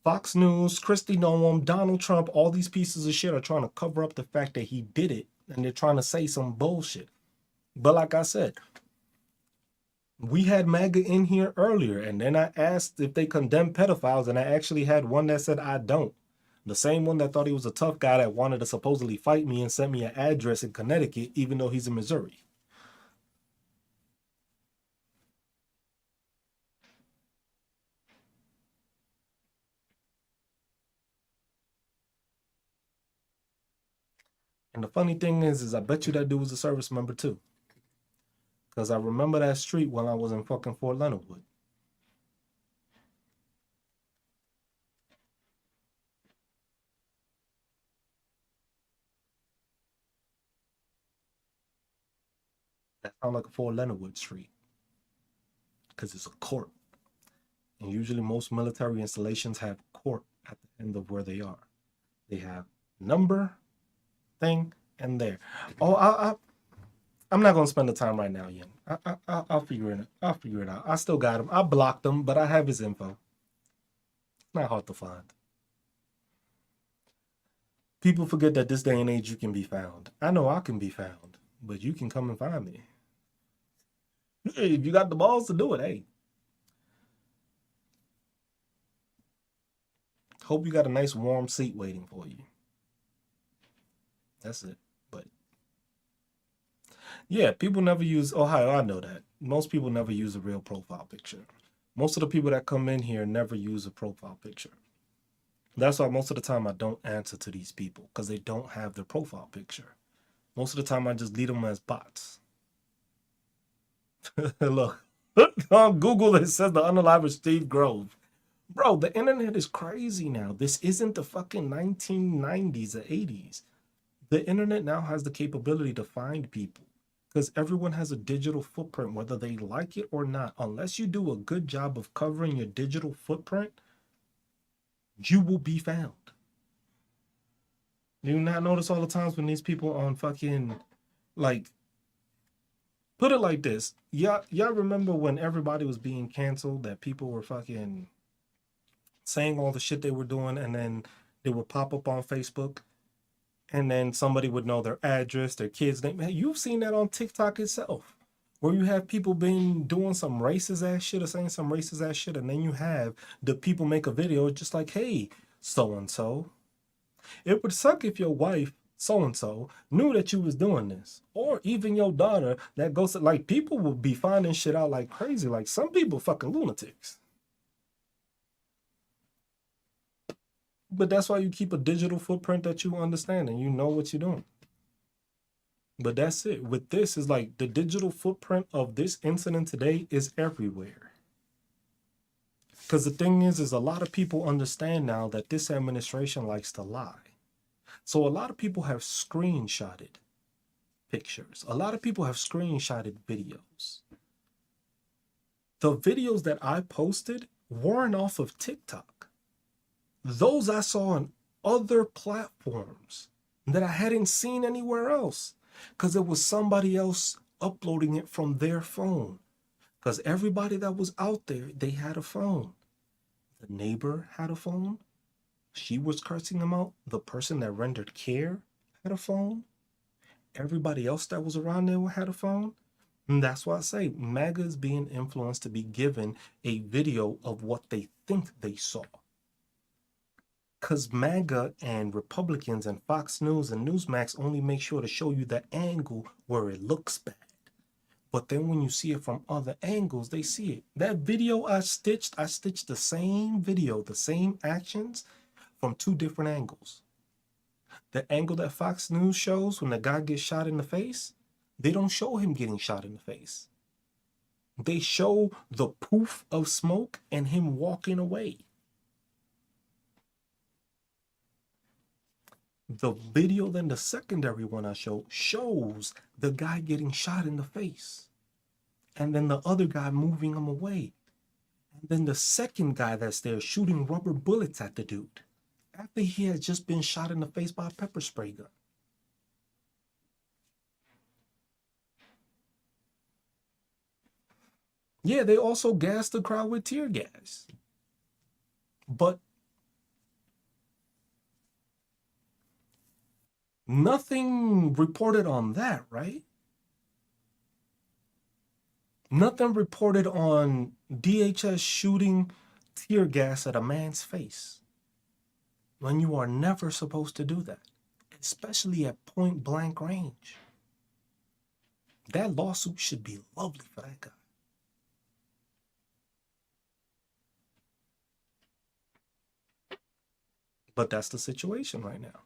Fox News, Kristi Noem, Donald Trump, all these pieces of shit are trying to cover up the fact that he did it. And they're trying to say some bullshit. But like I said, we had MAGA in here earlier. And then I asked if they condemn pedophiles. And I actually had one that said, I don't. The same one that thought he was a tough guy that wanted to supposedly fight me and sent me an address in Connecticut, even though he's in Missouri. And the funny thing is I bet you that dude was a service member too. Because I remember that street when I was in fucking Fort Leonard Wood. That sounds like a Fort Leonard Wood street. Because it's a court. And usually most military installations have court at the end of where they are. They have number, thing, and there. Oh, I'm not going to spend the time right now, Yin. I'll figure it out. I'll figure it out. I still got him. I blocked him, but I have his info. Not hard to find. People forget that this day and age you can be found. I know I can be found, but you can come and find me. If you got the balls to do it, hey. Hope you got a nice warm seat waiting for you. That's it. But yeah, people never use Ohio. I know that. Most people never use a real profile picture. Most of the people that come in here never use a profile picture. That's why most of the time I don't answer to these people, because they don't have their profile picture. Most of the time I just leave them as bots. Look, on Google it says the unalive is Steve Grove. Bro, the internet is crazy now. This isn't the fucking 1990s or 80s. The internet now has the capability to find people, because everyone has a digital footprint, whether they like it or not. Unless you do a good job of covering your digital footprint, you will be found. Do you not notice all the times when these people on fucking, like, put it like this. Y'all remember when everybody was being canceled, that people were fucking saying all the shit they were doing, and then they would pop up on Facebook, and then somebody would know their address, their kid's name. Man, you've seen that on TikTok itself, where you have people being doing some racist ass shit or saying some racist ass shit, and then you have the people make a video just like, hey, so-and-so. It would suck if your wife, so-and-so, knew that you was doing this. Or even your daughter that goes to, like, people will be finding shit out like crazy. Like, some people fucking lunatics. But that's why you keep a digital footprint that you understand and you know what you're doing. But that's it. With this, is like the digital footprint of this incident today is everywhere. Because the thing is a lot of people understand now that this administration likes to lie. So a lot of people have screenshotted pictures. A lot of people have screenshotted videos. The videos that I posted weren't off of TikTok. Those I saw on other platforms that I hadn't seen anywhere else, because it was somebody else uploading it from their phone. Because everybody that was out there, they had a phone. The neighbor had a phone. She was cursing them out. The person that rendered care had a phone. Everybody else that was around there had a phone. And that's why I say MAGA is being influenced to be given a video of what they think they saw. Because MAGA and Republicans and Fox News and Newsmax only make sure to show you the angle where it looks bad. But then when you see it from other angles, they see it. That video I stitched the same video, the same actions from two different angles. The angle that Fox News shows when the guy gets shot in the face, they don't show him getting shot in the face. They show the poof of smoke and him walking away. The video, then the secondary one I show, shows the guy getting shot in the face. And then the other guy moving him away. And then the second guy that's there shooting rubber bullets at the dude after he had just been shot in the face by a pepper spray gun. Yeah, they also gassed the crowd with tear gas. But nothing reported on that, right? Nothing reported on DHS shooting tear gas at a man's face when you are never supposed to do that, especially at point blank range. That lawsuit should be lovely for that guy. But that's the situation right now.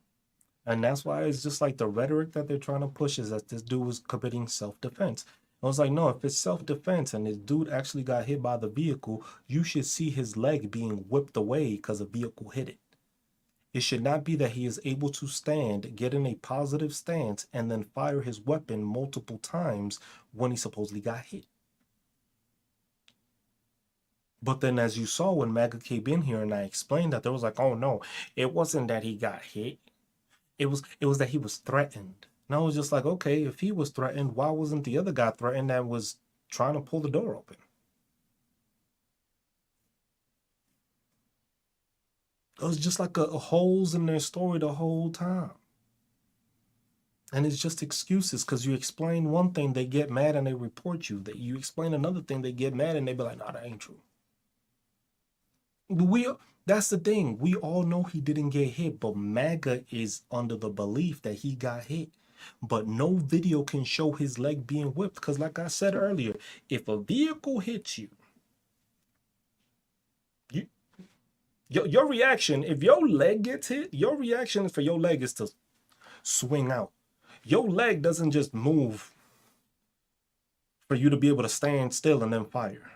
And that's why it's just like the rhetoric that they're trying to push is that this dude was committing self-defense. I was like, no, if it's self-defense and this dude actually got hit by the vehicle, you should see his leg being whipped away because a vehicle hit it. It should not be that he is able to stand, get in a positive stance, and then fire his weapon multiple times when he supposedly got hit. But then as you saw when MAGA came in here and I explained that, there was like, oh no, it wasn't that he got hit. It was that he was threatened. And I was just like, okay, if he was threatened, why wasn't the other guy threatened that was trying to pull the door open? It was just like a holes in their story the whole time. And it's just excuses because you explain one thing, they get mad and they report you. That you explain another thing, they get mad and they be like, nah, that ain't true. That's the thing. We all know he didn't get hit, but MAGA is under the belief that he got hit. But no video can show his leg being whipped because, like I said earlier, if a vehicle hits you, your reaction, if your leg gets hit, your reaction for your leg is to swing out. Your leg doesn't just move for you to be able to stand still and then fire.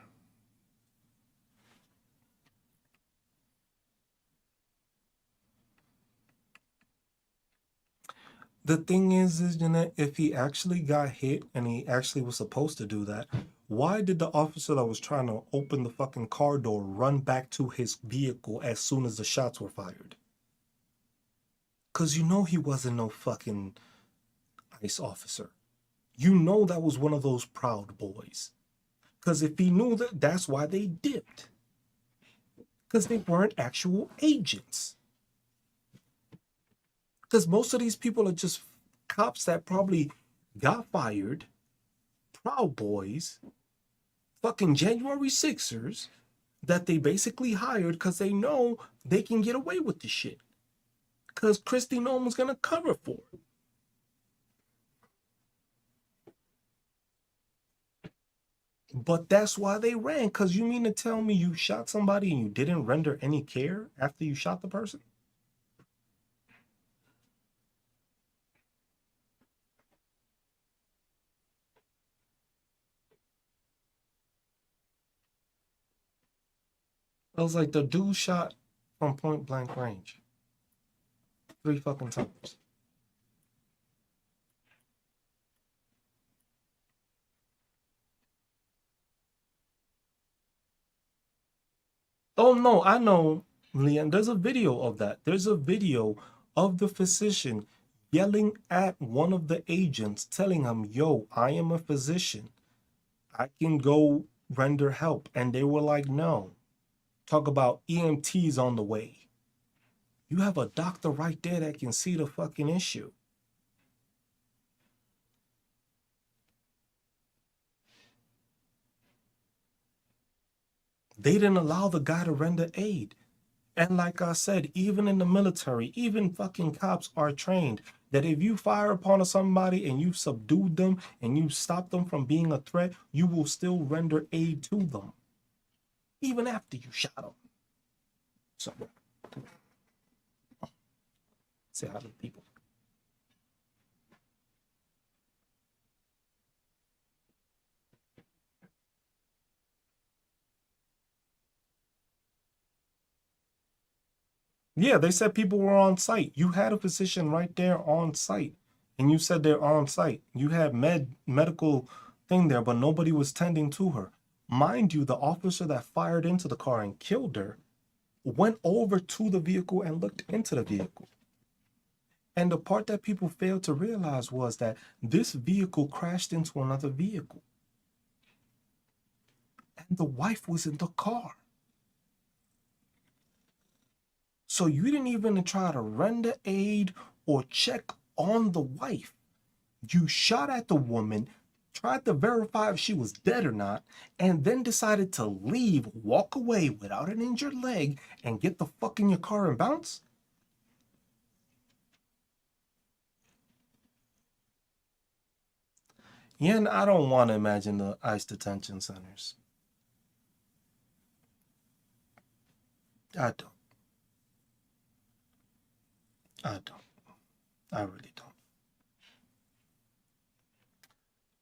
The thing is, you know, if he actually got hit and he actually was supposed to do that, why did the officer that was trying to open the fucking car door run back to his vehicle as soon as the shots were fired? Because you know he wasn't no fucking ICE officer. You know that was one of those Proud Boys. Because if he knew that, that's why they dipped. Because they weren't actual agents. Because most of these people are just cops that probably got fired, Proud Boys, fucking January 6ers that they basically hired because they know they can get away with this shit. Because Kristi Noem's going to cover for it. But that's why they ran. Because you mean to tell me you shot somebody and you didn't render any care after you shot the person? It was like the dude shot from point blank range 3 fucking times. Oh no, I know, Leon. There's a video of that. There's a video of the physician yelling at one of the agents, telling him, "Yo, I am a physician. I can go render help." And they were like, "No." Talk about EMTs on the way. You have a doctor right there that can see the fucking issue. They didn't allow the guy to render aid. And like I said, even in the military, even fucking cops are trained that if you fire upon somebody and you subdued them and you stop them from being a threat, you will still render aid to them, even after you shot them. So, say hi to the people. Yeah, they said people were on site. You had a physician right there on site, and you said they're on site. You had medical thing there, but nobody was tending to her. Mind you, the officer that fired into the car and killed her went over to the vehicle and looked into the vehicle. And the part that people failed to realize was that this vehicle crashed into another vehicle, and the wife was in the car. So you didn't even try to render aid or check on the wife. You shot at the woman, tried to verify if she was dead or not, and then decided to leave, walk away without an injured leg, and get the fuck in your car and bounce? Yeah, and I don't want to imagine the ICE detention centers. I don't. I don't. I really don't.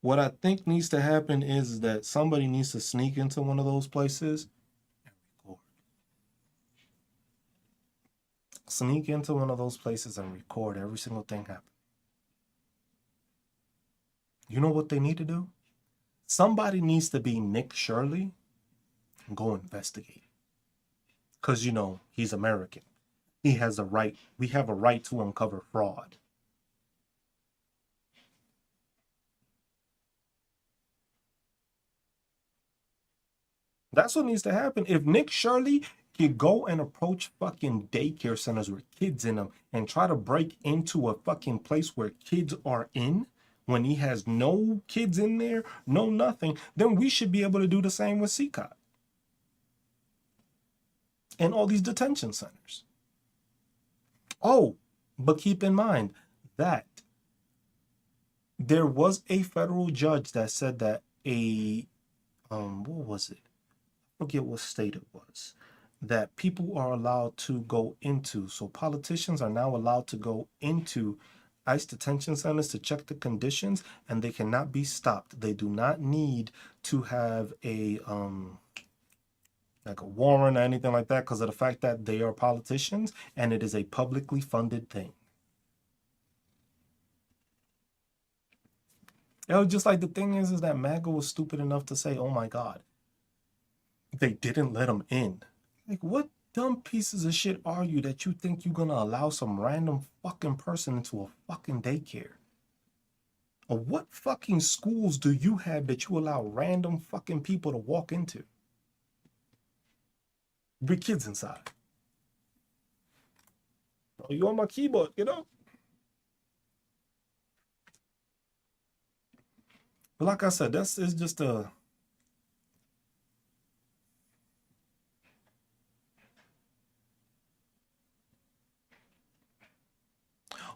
What I think needs to happen is that somebody needs to sneak into one of those places and record. Sneak into one of those places and record every single thing happen. You know what they need to do? Somebody needs to be Nick Shirley and go investigate. Because, you know, he's American. He has a right. We have a right to uncover fraud. That's what needs to happen. If Nick Shirley could go and approach fucking daycare centers with kids in them and try to break into a fucking place where kids are in when he has no kids in there, no nothing, then we should be able to do the same with CCOT and all these detention centers. Oh, but keep in mind that there was a federal judge that said that what was it? I forget what state it was, that people are allowed to go into. So politicians are now allowed to go into ICE detention centers to check the conditions, and they cannot be stopped. They do not need to have a like a warrant or anything like that because of the fact that they are politicians and it is a publicly funded thing. It was just like the thing is that MAGA was stupid enough to say, "Oh my God, they didn't let him in." Like, what dumb pieces of shit are you that you think you're gonna allow some random fucking person into a fucking daycare? Or what fucking schools do you have that you allow random fucking people to walk into? Bring kids inside. Oh, you on my keyboard, you know? But like I said, that's is just a.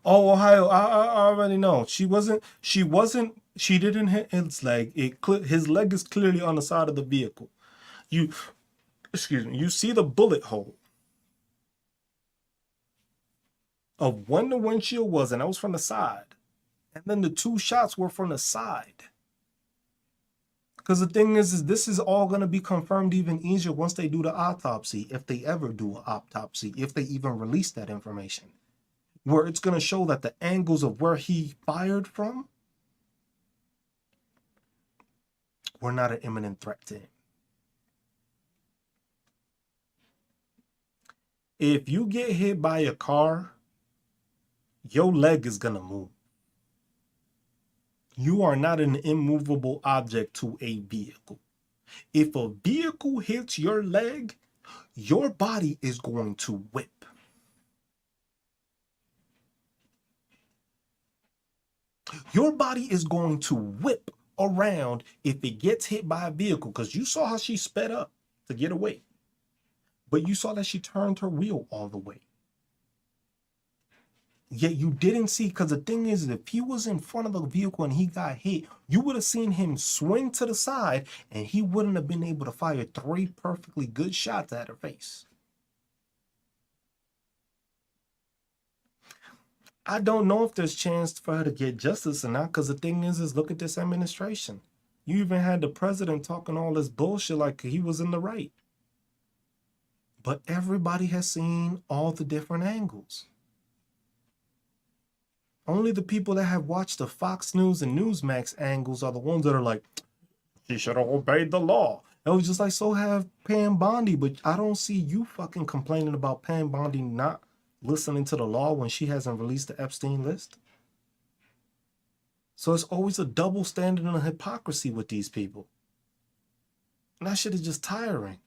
Oh, Ohio, I already know. She wasn't. She wasn't. She didn't hit his leg. His leg is clearly on the side of the vehicle. You, excuse me. You see the bullet hole of when the windshield was, and that was from the side. And then the two shots were from the side. Because the thing is this is all going to be confirmed even easier once they do the autopsy, if they ever do an autopsy, if they even release that information, where it's going to show that the angles of where he fired from were not an imminent threat to him. If you get hit by a car, your leg is going to move. You are not an immovable object to a vehicle. If a vehicle hits your leg, your body is going to whip. Your body is going to whip around if it gets hit by a vehicle, because you saw how she sped up to get away. But you saw that she turned her wheel all the way. Yet you didn't see, because the thing is, if he was in front of the vehicle and he got hit, you would have seen him swing to the side and he wouldn't have been able to fire 3 perfectly good shots at her face. I don't know if there's chance for her to get justice or not, because the thing is look at this administration. You even had the president talking all this bullshit like he was in the right. But everybody has seen all the different angles. Only the people that have watched the Fox News and Newsmax angles are the ones that are like, she should have obeyed the law. It was just like, so have Pam Bondi, but I don't see you fucking complaining about Pam Bondi not listening to the law when she hasn't released the Epstein list. So it's always a double standard and a hypocrisy with these people. And that shit is just tiring.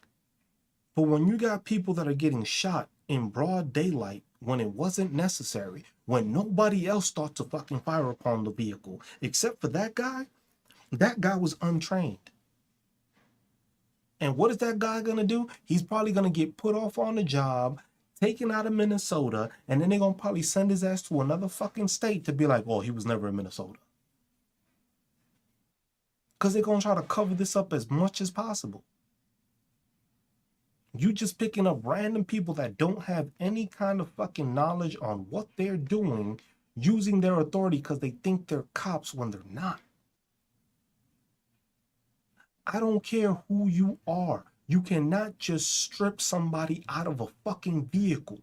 But when you got people that are getting shot in broad daylight when it wasn't necessary, when nobody else thought to fucking fire upon the vehicle, except for that guy was untrained. And what is that guy gonna do? He's probably gonna get put off on the job, taken out of Minnesota, and then they're gonna probably send his ass to another fucking state to be like, oh, he was never in Minnesota. Because they're gonna try to cover this up as much as possible. You just picking up random people that don't have any kind of fucking knowledge on what they're doing, using their authority because they think they're cops when they're not. I don't care who you are. You cannot just strip somebody out of a fucking vehicle.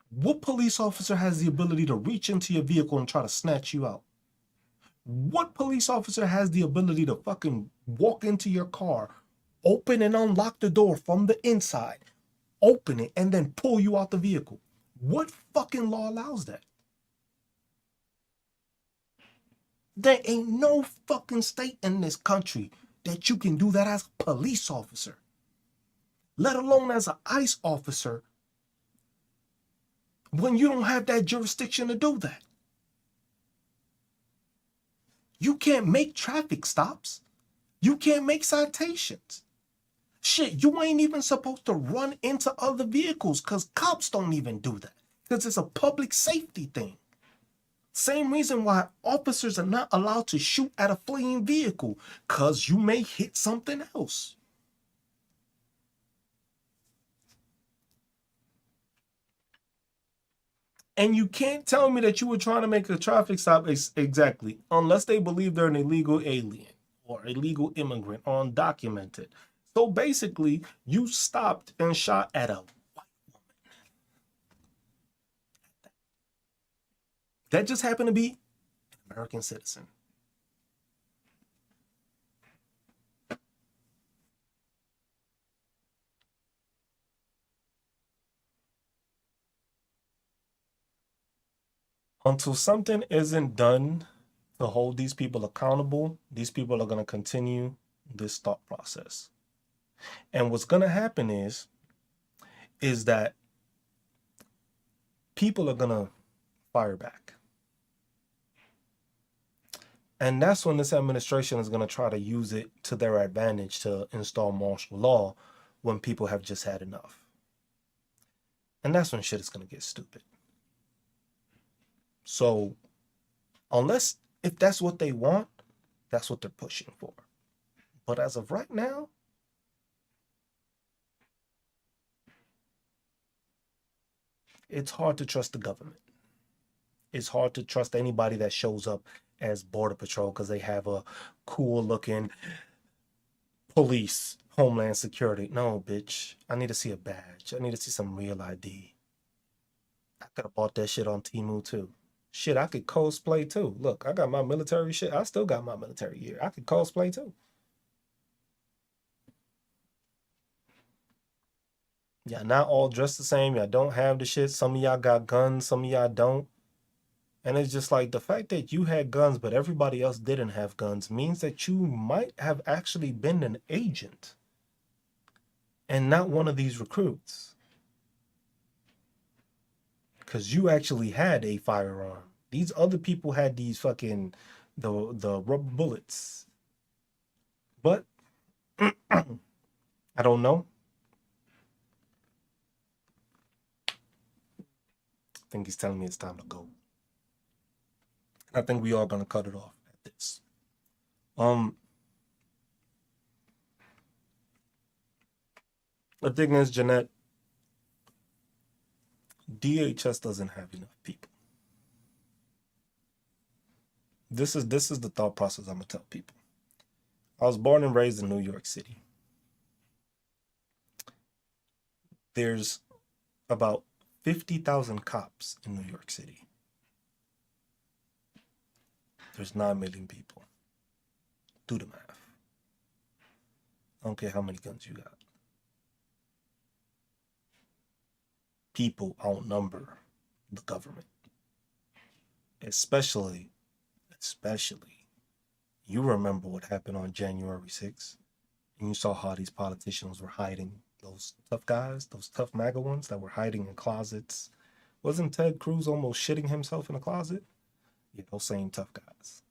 What police officer has the ability to reach into your vehicle and try to snatch you out? What police officer has the ability to fucking walk into your car, open and unlock the door from the inside, open it, and then pull you out the vehicle? What fucking law allows that? There ain't no fucking state in this country that you can do that as a police officer, let alone as an ICE officer, when you don't have that jurisdiction to do that. You can't make traffic stops. You can't make citations. Shit, you ain't even supposed to run into other vehicles because cops don't even do that, because it's a public safety thing. Same reason why officers are not allowed to shoot at a fleeing vehicle, because you may hit something else. And you can't tell me that you were trying to make a traffic stop exactly, unless they believe they're an illegal alien or illegal immigrant or undocumented. So basically, you stopped and shot at a white woman. That just happened to be an American citizen. Until something isn't done to hold these people accountable, these people are going to continue this thought process. And what's going to happen is that people are going to fire back. And that's when this administration is going to try to use it to their advantage to install martial law when people have just had enough. And that's when shit is going to get stupid. So, if that's what they want, that's what they're pushing for. But as of right now, it's hard to trust the government. It's hard to trust anybody that shows up as Border Patrol because they have a cool looking police, Homeland Security. No, bitch. I need to see a badge. I need to see some real ID. I could have bought that shit on Temu too. Shit, I could cosplay too. Look, I got my military shit. I still got my military gear. I could cosplay too. Y'all not all dressed the same. Y'all don't have the shit. Some of y'all got guns, some of y'all don't. And it's just like the fact that you had guns, but everybody else didn't have guns means that you might have actually been an agent and not one of these recruits. Because you actually had a firearm. These other people had these fucking the rubber bullets. But I don't know. I think he's telling me it's time to go. I think we are gonna cut it off at this. The thing is, Jeanette, DHS doesn't have enough people. This is the thought process I'm gonna tell people. I was born and raised in New York City. There's about 50,000 cops in New York City. There's 9 million people. Do the math. I don't care how many guns you got. People outnumber the government. Especially, you remember what happened on January 6th, and you saw how these politicians were hiding. Those tough guys, those tough MAGA ones that were hiding in closets. Wasn't Ted Cruz almost shitting himself in a closet? Yeah, those same tough guys.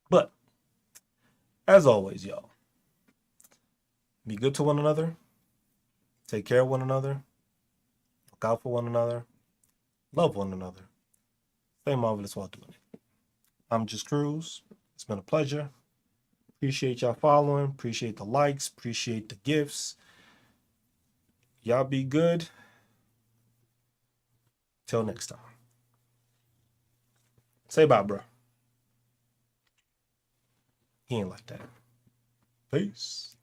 But, as always, y'all, be good to one another. Take care of one another. Look out for one another. Love one another. Stay marvelous while doing it. I'm Just Cruz. It's been a pleasure. Appreciate y'all following. Appreciate the likes. Appreciate the gifts. Y'all be good. Till next time. Say bye, bro. He ain't like that. Peace.